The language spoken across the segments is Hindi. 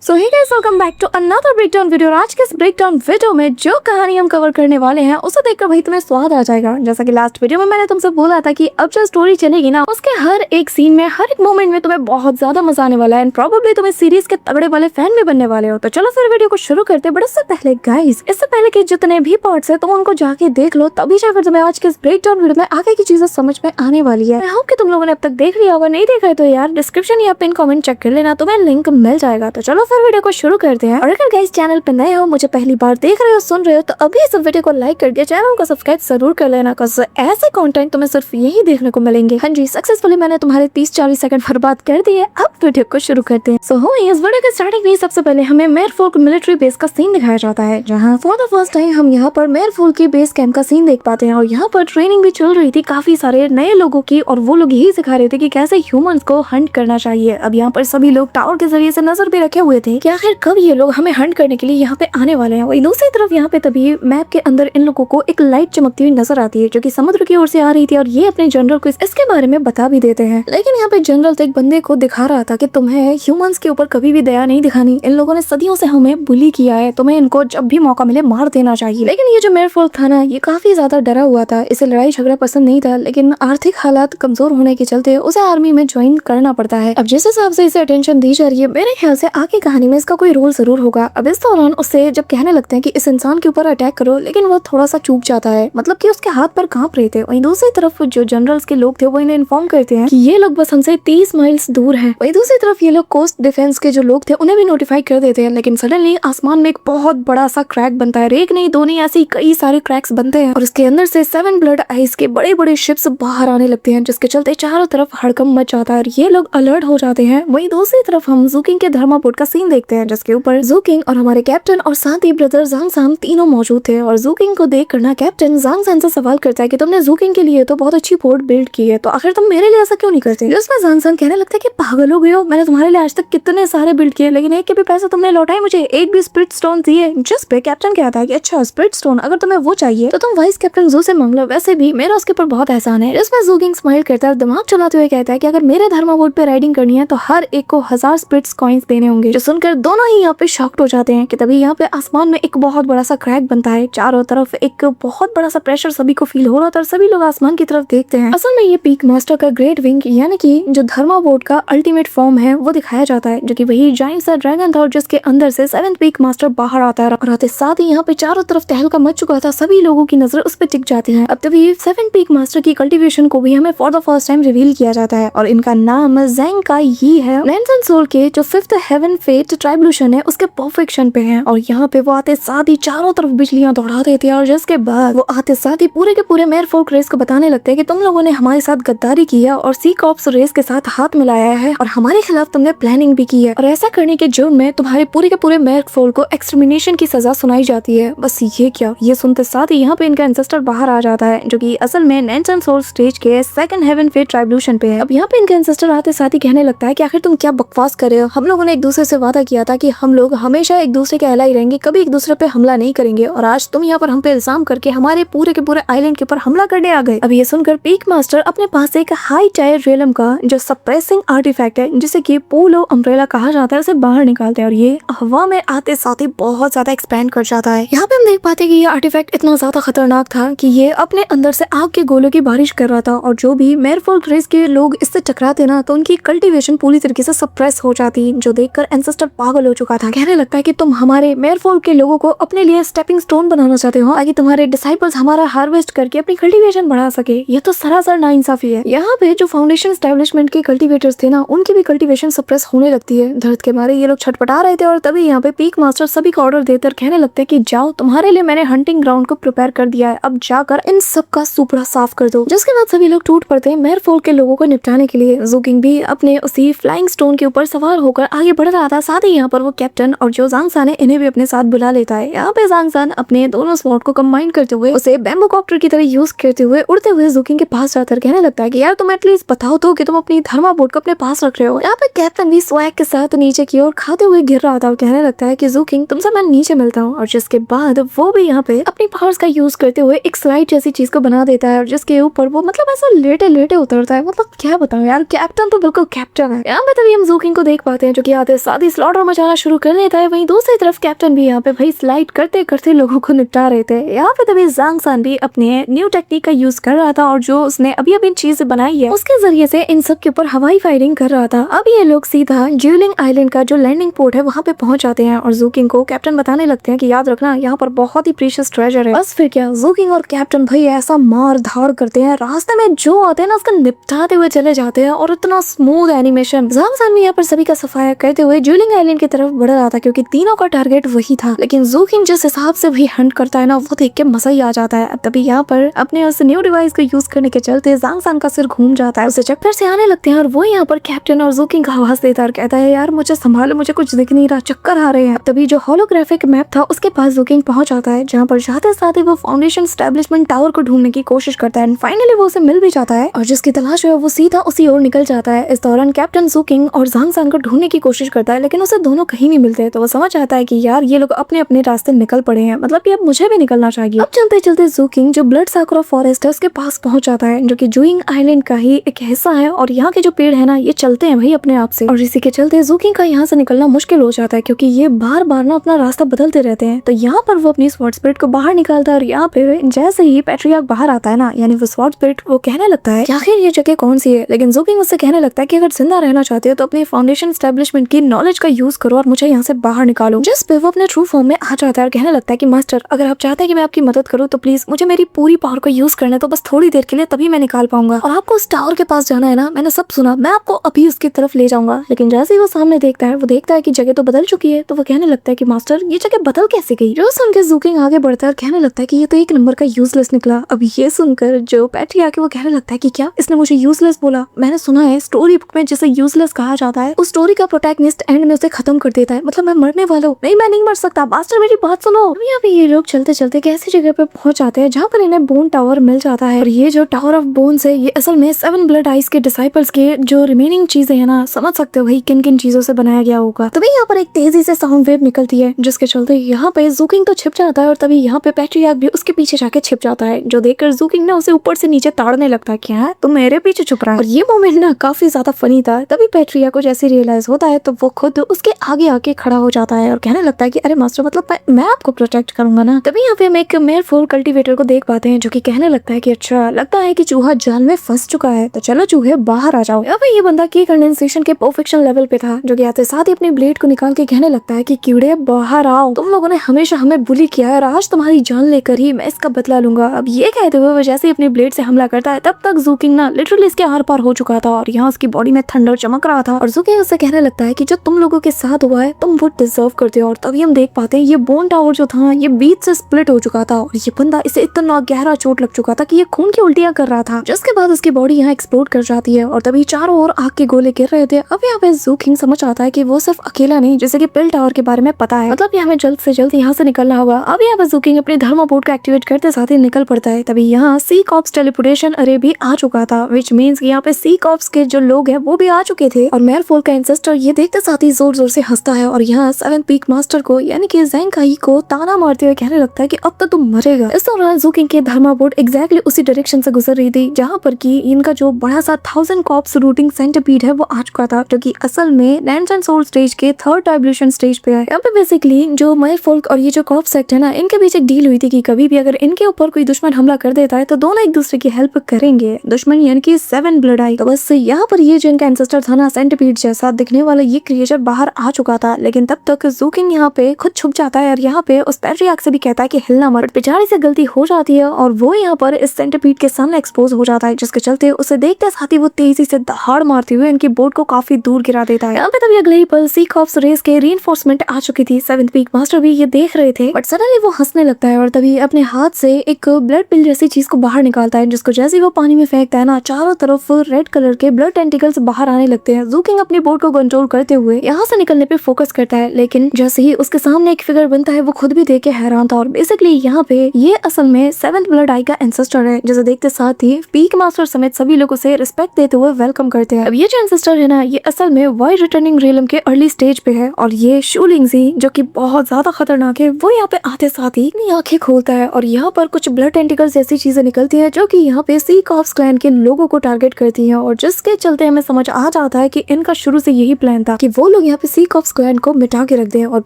So hey guys, welcome back to another breakdown video. आज के इस ब्रेकडाउन वीडियो में जो कहानी हम कवर करने वाले हैं उसे देखकर भाई तुम्हें स्वाद आ जाएगा। जैसा कि लास्ट वीडियो में मैंने तुमसे बोला था कि अब जो स्टोरी चलेगी ना, उसके हर एक सीन में, हर एक मोमेंट में तुम्हें बहुत ज्यादा मजा आने वाला है एंड प्रोबेबली तुम इस सीरीज के तगड़े वाले फैन भी बनने वाले हो। तो चलो फिर वीडियो को शुरू करते हैं। बट इससे पहले गाइस, इससे पहले के जितने भी पार्ट्स है तुम उनको जाके देख लो, तभी जाकर तुम्हें आज के इस ब्रेकडाउन वीडियो में आगे की चीजें समझ में आने वाली है। आई होप कि तुम लोगों ने अब तक देख लिया होगा। नहीं देखा है तो यार डिस्क्रिप्शन या पिन कमेंट चेक कर लेना, तुम्हें लिंक मिल जाएगा। तो चलो फिर वीडियो को शुरू करते हैं। और अगर गाइस चैनल पे नए हो, मुझे पहली बार देख रहे हो, सुन रहे हो, तो अभी इस वीडियो को लाइक करके चैनल को सब्सक्राइब जरूर कर लेना, बिकॉज़ ऐसे कंटेंट तुम्हें सिर्फ यही देखने को मिलेंगे। हाँ जी, सक्सेसफुली मैंने तुम्हारे 30-40 सेकंड बर्बाद कर दिए। अब वीडियो को शुरू करते हैं। सो इस वीडियो के स्टार्टिंग में सबसे पहले हमें मेयरफोल्क मिलिट्री बेस का सीन दिखाया जाता है, जहाँ फॉर द फर्स्ट टाइम हम यहाँ पर मेयरफोल्क की बेस कैंप का सीन देख पाते हैं। और यहाँ पर ट्रेनिंग भी चल रही थी काफी सारे नए लोगों की, और वो लोग यही सिखा रहे थे कि कैसे ह्यूमंस को हंट करना चाहिए। अब यहाँ पर सभी लोग टावर के जरिए से नजर भी रखे हुए थे कि आखिर कब ये लोग हमें हंट करने के लिए यहाँ पे आने वाले हैं। वही दूसरी तरफ यहाँ पे तभी मैप के अंदर इन लोगों को एक लाइट चमकती हुई नजर आती है, जो कि समुद्र की ओर से आ रही थी, और ये अपने जनरल को इसके बारे में बता भी देते हैं। लेकिन यहाँ पे जनरल तो एक बंदे को दिखा रहा था कि तुम्हें ह्यूमंस के ऊपर कभी भी दया नहीं दिखानी, इन लोगों ने सदियों से हमें बुली किया है, तुम्हें इनको जब भी मौका मिले मार देना चाहिए। लेकिन ये जो मेयरफोल्क था ना, ये काफी ज्यादा डरा हुआ था, इसे लड़ाई झगड़ा पसंद नहीं था, लेकिन आर्थिक हालात कमजोर होने के चलते उसे आर्मी में ज्वाइन करना पड़ता है। अब जिस हिसाब से इसे अटेंशन दी जा रही है, मेरे ख्याल से आगे कहानी में इसका कोई रोल जरूर होगा। अब इस दौरान उससे जब कहने लगते हैं कि इस इंसान के ऊपर अटैक करो, लेकिन वो थोड़ा सा चूक जाता है, मतलब कि उसके हाथ पर कांप रहे थे। वहीं दूसरी तरफ जो जनरल्स के लोग थे वो इन्हें इन्फॉर्म करते हैं कि ये लोग बस हमसे 30 माइल्स दूर हैं। वहीं दूसरी तरफ ये लोग कोस्ट डिफेंस के जो लोग थे उन्हें भी नोटिफाई कर देते हैं। लेकिन सडनली आसमान में एक बहुत बड़ा सा क्रैक बनता है। एक नहीं, दो नहीं, ऐसे कई सारे क्रैक्स बनते हैं, और उसके अंदर से 7 ब्लड आइस के बड़े बड़े शिप्स बाहर आने लगते हैं, जिसके चलते चारों तरफ हड़कंप मच जाता है और ये लोग अलर्ट हो जाते हैं। वहीं दूसरी तरफ हम जूकिंग के धर्मापोर्ट का सीन देखते हैं, जिसके ऊपर जूकिंग और हमारे कैप्टन और साथ ही ब्रदर जांगसान तीनों मौजूद थे। और जूकिंग को देख कर ना कैप्टन जांगसान से सवाल करता है कि तुमने जूकिंग के लिए तो बहुत अच्छी पोर्ट बिल्ड की है, तो आखिर तुम मेरे लिए ऐसा क्यों नहीं करते। जिसमें जांगसान कहने लगता है कि पागल हो गए हो, मैंने तुम्हारे लिए आज तक कितने सारे बिल्ड किए, लेकिन एक के भी पैसे तुमने लौटाए मुझे, एक भी स्पिरिट स्टोन दिए। जिस पे कैप्टन कहता है कि अच्छा स्पिरिट स्टोन, अगर तुम्हें वो चाहिए तो तुम वाइस कैप्टन जू से मांग लो, वैसे भी मेरा उसके ऊपर बहुत एहसान है। जिसमें जूकिंग स्माइल करता है, दिमाग चलाते हुए कहता है कि अगर मेरे धर्मापोर्ट पे राइडिंग करनी है तो हर एक को 1000 स्पिरिट्स कॉइंस देने होंगे। जो सुनकर दोनों ही यहाँ पे शॉक्ड हो जाते हैं कि तभी यहाँ पे आसमान में एक बहुत बड़ा सा क्रैक बनता है। चारों तरफ एक बहुत बड़ा सा प्रेशर सभी को फील हो रहा था और सभी लोग आसमान की तरफ देखते हैं। असल में ये पीक मास्टर का ग्रेट विंग, यानी कि जो धर्मापोर्ट का अल्टीमेट फॉर्म है, वो दिखाया जाता है, जो कि वही जायंट सा ड्रैगन था, और जिसके अंदर से 7th पीक मास्टर बाहर आता है। और आते साथ ही यहाँ पे चारों तरफ तहलका मच चुका था, सभी लोगों की नजर उस पर टिक जाती है। अब तभी 7th पीक मास्टर की कल्टीवेशन को भी हमें for the first time reveal किया जाता है, और इनका नाम ज़ेंग का ही है। नैनसन सोल के जो 5th हेवन फेट ट्राइब्यूशन है उसके परफेक्शन पे है, और यहाँ पे वो आते साथ ही चारों तरफ बिजलियां दौड़ा देते हैं। और जिसके बाद वो आते साथ ही पूरे के पूरे मेयरफोल्क रेस को बताने लगते हैं कि तुम लोगों ने हमारे साथ गद्दारी की है और सी कॉर्प्स रेस के साथ हाथ मिलाया है, और हमारे खिलाफ तुमने प्लानिंग भी की है, और ऐसा करने के जुर्म में तुम्हारे पूरे के पूरे मेयरफोल्क को एक्सटर्मिनेशन की सजा सुनाई जाती है। बस ये क्या, ये सुनते साथ ही यहाँ पे इनका एंसेस्टर बाहर आ जाता है, जो कि असल में नैनसन सोल स्टेज के 2nd हेवन फेट ट्राइब्यूशन पे है। अब यहाँ पे इनका एंसेस्टर आते साथ ही कहने लगता है कि आखिर तुम क्या बकवास कर रहे हो, हम लोगों ने एक दूसरे से वादा किया था कि हम लोग हमेशा एक दूसरे के अलाई रहेंगे, कभी एक दूसरे पे हमला नहीं करेंगे, और आज तुम यहाँ पर हम पे इल्जाम करके हमारे पूरे के पूरे आइलैंड के ऊपर हमला करने आ गए। अब ये सुनकर पीक मास्टर अपने पास एक हाई टायर रियलम का जो सप्रेसिंग आर्टिफैक्ट है, जिसे कि पोलो अम्ब्रेला कहा जाता है, उसे बाहर निकालते हैं, और ये हवा में आते साथ ही बहुत ज्यादा एक्सपैंड कर जाता है। यहाँ पे हम देख पाते हैं कि ये आर्टिफैक्ट इतना ज्यादा खतरनाक था कि ये अपने अंदर से आग के गोलों की बारिश कर रहा था, और जो भी मेयरफोल्क रेस के लोग इससे टकराते ना, तो उनकी कल्टीवेशन पूरी तरीके से सप्रेस हो जाती, जो देखकर एंसेस्टर पागल हो चुका था। कहने लगता है कि तुम हमारे मेयरफोल्क के लोगों को अपने लिए स्टेपिंग स्टोन बनाना चाहते हो, ताकि तुम्हारे डिसाइपल्स हमारा हार्वेस्ट करके अपनी कल्टीवेशन बढ़ा सके। ये तो सरासर नाइंसाफी है। यहाँ पे जो फाउंडेशन एस्टेब्लिशमेंट के कल्टीवेटर्स थे ना, उनकी भी कल्टीवेशन सप्रेस होने लगती है। दर्द के मारे ये लोग छटपटा रहे थे, और तभी यहाँ पे पीक मास्टर सभी को ऑर्डर देकर कहने लगते हैं कि जाओ, तुम्हारे लिए मैंने हंटिंग ग्राउंड को प्रिपेयर कर दिया है, अब जाकर इन सब का सुपड़ा साफ कर दो। जिसके बाद सभी लोग टूट पड़ते हैं मेयरफोल्क के लोगों को निपटाने के लिए। जूकिंग भी अपने उसी फ्लाइंग स्टोन के ऊपर सवार होकर आगे बढ़ रहा था, साथ ही यहाँ पर वो कैप्टन और जो जांगसान है इन्हें भी अपने साथ बुला लेता है। यहाँ पे जांगसान अपने दोनों स्वॉर्ड को कंबाइन करते हुए उसे बैम्बू कॉप्टर की तरह यूज करते हुए उड़ते हुए जूकिंग के पास जाकर कहने लगता है कि यार तुम एटलीस्ट बताओ तो कि तुम अपनी धर्मापोर्ट को अपने पास रख रहे हो। यहाँ पे कैप्टन भी स्वैग के साथ नीचे की ओर खाते हुए गिर रहा था, और कहने लगता है कि जूकिंग तुमसे मैं नीचे मिलता हूँ। और जिसके बाद वो भी यहाँ पे अपनी पावर्स का यूज करते हुए एक स्लाइड जैसी चीज को बना देता है, और जिसके ऊपर वो मतलब ऐसा लेटे लेटे उतरता है। मतलब क्या बताऊं यार, कैप्टन तो बिल्कुल कैप्टन है। यहाँ पे तभी हम जूकिंग को देख पाते हैं, जो कि आते साथ ही स्लॉटर मचाना शुरू कर देता है। वहीं दूसरी तरफ कैप्टन भी यहाँ पे भाई स्लाइड करते करते लोगों को निपटा रहे थे। यहाँ पे तभी जांग सान भी अपने न्यू टेक्निक का यूज कर रहा था और जो उसने अभी अभी चीज बनाई है उसके जरिए से इन सब के ऊपर हवाई फायरिंग कर रहा था। अब ये लोग सीधा ज्यूलिंग आइलैंड का जो लैंडिंग पोर्ट है वहाँ पे पहुंच जाते हैं और जूकिंग को कैप्टन बताने लगते हैं कि याद रखना यहाँ पर बहुत ही प्रीशियस ट्रेजर है। बस फिर क्या, जूकिंग और कैप्टन भाई ऐसा मार धाड़ करते हैं, रास्ते में जो आते हैं ना उसका निपटाते हुए चले जाते हैं और इतना स्मूथ एनिमेशन। जांग सान भी यहाँ पर सभी का सफाया करते हुए ज्यूलिंग आइलैंड की तरफ बढ़ रहा था क्योंकि तीनों का टारगेट वही था। लेकिन जूकिंग जिस हिसाब से भी हंट करता है ना वो देख के मजा ही आ जाता है। तभी यहाँ पर अपने उस न्यू डिवाइस को यूज करने के चलते जांग सान का सिर घूम जाता है, उसे चक्कर से आने लगते हैं और वो यहाँ पर कैप्टन और जूकिंग का आवाज देता है और कहता है यार मुझे संभालो, मुझे कुछ दिख नहीं रहा, चक्कर आ रहे हैं। तभी जो होलोग्राफिक मैप था उसके पास जूकिंग पहुंच जाता है जहाँ पर जाते साथ ही वो फाउंडेशन एस्टेब्लिशमेंट टावर को ढूंढने की कोशिश करता है। फाइनली वो उसे मिल भी जाता है और जिसकी तलाश है वो सीधा उसी ओर निकल जाता है। इस दौरान कैप्टन जूकिंग और जांग सान को ढूंढने की कोशिश करता है लेकिन उसे दोनों कहीं नहीं मिलते, तो वो समझ आता है कि यार ये लोग अपने अपने रास्ते निकल पड़े हैं, मतलब कि अब मुझे भी निकलना चाहिए। अब चलते चलते जूकिंग जो ब्लड साकुरा फॉरेस्ट है उसके पास पहुंच जाता है जो कि जुइंग आइलैंड का ही एक हिस्सा है और यहाँ के जो पेड़ है ना ये चलते हैं भाई अपने आप से, और इसी के चलते जूकिंग का यहाँ से निकलना मुश्किल हो जाता है क्योंकि ये बार बार ना अपना रास्ता बदलते रहते हैं। तो यहाँ पर वो अपनी स्वॉर्ड स्पिरिट को बाहर निकालता है और यहाँ पे जैसे ही पैट्रियार्क बाहर आता है ना यानी वो स्वॉर्ड स्पिरिट, वो कहने लगता है कि आखिर ये जगह कौन सी है। लेकिन जूकिंग उससे कहने लगता है कि अगर जिंदा रहना चाहते हो तो अपने फाउंडेशन एस्टेब्लिशमेंट की नॉलेज का यूज करो और मुझे यहाँ से बाहर निकालो। जिस पे वो अपने ट्रू फॉर्म में आ जाता है और कहने लगता है कि मास्टर अगर आप चाहते हैं कि मैं आपकी मदद करूँ तो प्लीज मुझे मेरी पूरी पावर को यूज करना है, तो बस थोड़ी देर के लिए तभी मैं निकाल पाऊंगा। और आपको उस टावर के पास जाना है ना, मैंने सब सुना, मैं आपको अभी उसकी तरफ ले जाऊंगा। लेकिन जैसे ही वो सामने देखता है वो देखता है कि जगह तो बदल चुकी है, तो वो कहने लगता है कि मास्टर ये जगह बदल कैसे गई। जो सुन के जूकिंग आगे बढ़ता है और कहने लगता है कि ये तो एक नंबर का यूजलेस निकला। अब ये सुनकर जो पैट्रियार्क है वो कहने लगता है कि क्या इसने मुझे यूजलेस बोला, मैंने सुना है स्टोरी बुक में जिसे यूजलेस कहा जाता है उस स्टोरी का प्रोटैगनिस्ट एंड में उसे खत्म कर देता है, मतलब मैं मरने वाला हूँ। नहीं मैं नहीं मर सकता, मास्टर मेरी बात सुनो। अभी अभी ये लोग चलते चलते एक ऐसी जगह पे पहुंच जाते हैं जहाँ पर इन्हें बोन टावर मिल जाता है और ये जो टावर ऑफ बोन्स है ये असल में 7 ब्लड आइस के डिसाइपल्स के जो रिमेनिंग चीजें है ना, समझ सकते हो भाई किन किन चीजों से बनाया गया होगा। तभी यहाँ पर एक तेजी से साउंड वेव निकलती है जिसके चलते यहाँ पे जूकिंग तो छिप जाता है और तभी यहाँ पे पैट्रियार्क भी उसके पीछे जाके छिप जाता है, जो देखकर जूकिंग ना उसे ऊपर से नीचे ताड़ने लगता है, क्या तुम मेरे पीछे छुप रहा है। और ये मोमेंट ना काफी ज्यादा फनी था। तभी पैट्रियार्क को जैसे रियलाइज होता है तो वो खुद उसके आगे आके खड़ा हो जाता है और कहने लगता है कि अरे मास्टर मतलब मैं आपको प्रोटेक्ट करूंगा ना। तभी यहाँ पे हम एक मेयर फोर कल्टीवेटर को देख पाते हैं जो कि कहने लगता है कि अच्छा लगता है कि चूहा जाल में फंस चुका है, तो चलो चूहे बाहर आ जाओ। अब ये बंदा की कंडेंसेशन के परफेक्शन लेवल पे था जो कि आते साथ ही अपने ब्लेड को निकाल के कहने लगता है कि कीड़े बाहर आओ, तुम लोगों ने हमेशा हमें बुली किया है और आज तुम्हारी जान लेकर ही मैं इसका बदला लूंगा। अब ये कहते हुए वो जैसे ही अपने ब्लेड से हमला करता है तब तक जूकिंग ना लिटरली इसके आर पार हो चुका था और यहाँ उसकी बॉडी में थंडर चमक रहा था और जूकिंग उससे कहने लगता है कि जो तुम लोगों के साथ हुआ है तुम वो डिजर्व करते हो। और तभी हम देख पाते हैं ये बोन टावर जो था ये बीच से स्प्लिट हो चुका था और ये बंदा इसे इतना गहरा चोट लग चुका था कि ये खून की उल्टियां कर रहा था, जिसके बाद उसकी बॉडी यहाँ एक्सप्लोड कर जाती है और तभी चारों ओर आग के गोले गिर रहे थे। अब यहाँ पे जूकिंग समझ आता है कि वो सिर्फ अकेला नहीं, जैसे कि पिल टावर के बारे में पता है, मतलब हमें जल्द से जल्द यहाँ से निकलना होगा। अब यहाँ पे जूकिंग अपने धर्मापोर्ट को एक्टिवेट करते साथ ही निकल पड़ता है। तभी यहाँ सी कॉप्स टेलीपोर्टेशन अरे भी आ चुका था, विच मीन्स यहाँ पे सी कॉप्स के जो लोग हैं वो भी आ चुके थे और मेयरफोल का एंसेस्टर ये देखते साथ ही जोर जोर से हंसता है और यहाँ 7th पीक मास्टर को यानी कि ज़ैंग काई को ताना मारते हुए कहने लगता है कि अब तो तुम मरेगा। इस दौरान जूकिंग के धर्मापोर्ट एग्जैक्टली उसी डायरेक्शन से गुजर रही थी जहाँ पर कि इनका जो बड़ा सा 1000 कॉप्स रूटिंग सेंटीपीड है वो आ चुका था, जो कि असल में लैंड्स एंड सोल स्टेज के 3rd डायवोल्यूशन स्टेज पे है। यहाँ पे बेसिकली जो मेयरफोल्क और ये जो कॉप सेक्ट है ना, इनके बीच एक डील हुई थी कि कभी भी अगर इनके ऊपर कोई दुश्मन हमला कर देता है तो दोनों एक दूसरे की हेल्प करेंगे, दुश्मन यानी कि 7 ब्लड आई। तो बस यहाँ पर ये जो इनका एंसेस्टर था ना, सेंटीपीड जैसा दिखने वाला ये क्रिएचर बाहर आ चुका था, लेकिन तब तक जूकिंग यहाँ पे खुद छुप जाता है और यहाँ पे उस पैट्रियार्क से भी कहता है कि हिलना मत। बेचारे से गलती हो जाती है और वो यहाँ पर इस सेंटीपीड के सामने एक्सपोज हो जाता है, जिसके चलते उसे देखते साथ ही वो तेजी से दहाड़ मारते हुए इनकी बोट को काफी दूर गिरा देता है। यहाँ पे तभी अगले ही पल सी कॉप्स रेस के रीइंफोर्समेंट आ चुकी थी। 7th पीक मास्टर भी ये देख रहे थे, बट सडनली वो हंसने लगता है और तभी अपने हाथ से एक ब्लड पिल जैसी चीज को बाहर निकालता है, जिसको जैसे ही वो पानी में फेंकता है ना, चारों तरफ रेड कलर के ब्लड टेंटिकल्स बाहर आने लगते हैं। जूकिंग अपनी बोट को कंट्रोल करते हुए यहाँ से निकलने पे फोकस करता है, लेकिन जैसे ही उसके सामने एक फिगर बनता है वो खुद भी देख के हैरान था और बेसिकली यहाँ पे ये असल में 7th ब्लड आई का एंसेस्टर है, जिसे देखते साथ ही पीक मास्टर समेत सभी लोग उसे रिस्पेक्ट देते हुए वेलकम करते हैं। अब ये जो एंसेस्टर है ना, ये असल में वाइड रिटर्निंग रियलम के अर्ली स्टेज पे है और ये शूलिंगजी जो कि बहुत ज्यादा खतरनाक है, वो यहाँ पे आते साथ ही अपनी आंखें खोलता है और यहाँ पर कुछ ब्लड टेंटिकल्स जैसी चीजें निकलती है जो कि यहाँ पे सी कॉप्स क्लैन के लोगों को टारगेट करती है और जिसके चलते हमें समझ आ जाता है कि इनका शुरू से यही प्लान था कि वो लोग लोग यहाँ पे सी कॉप स्क्वाड को मिटा के रख दें और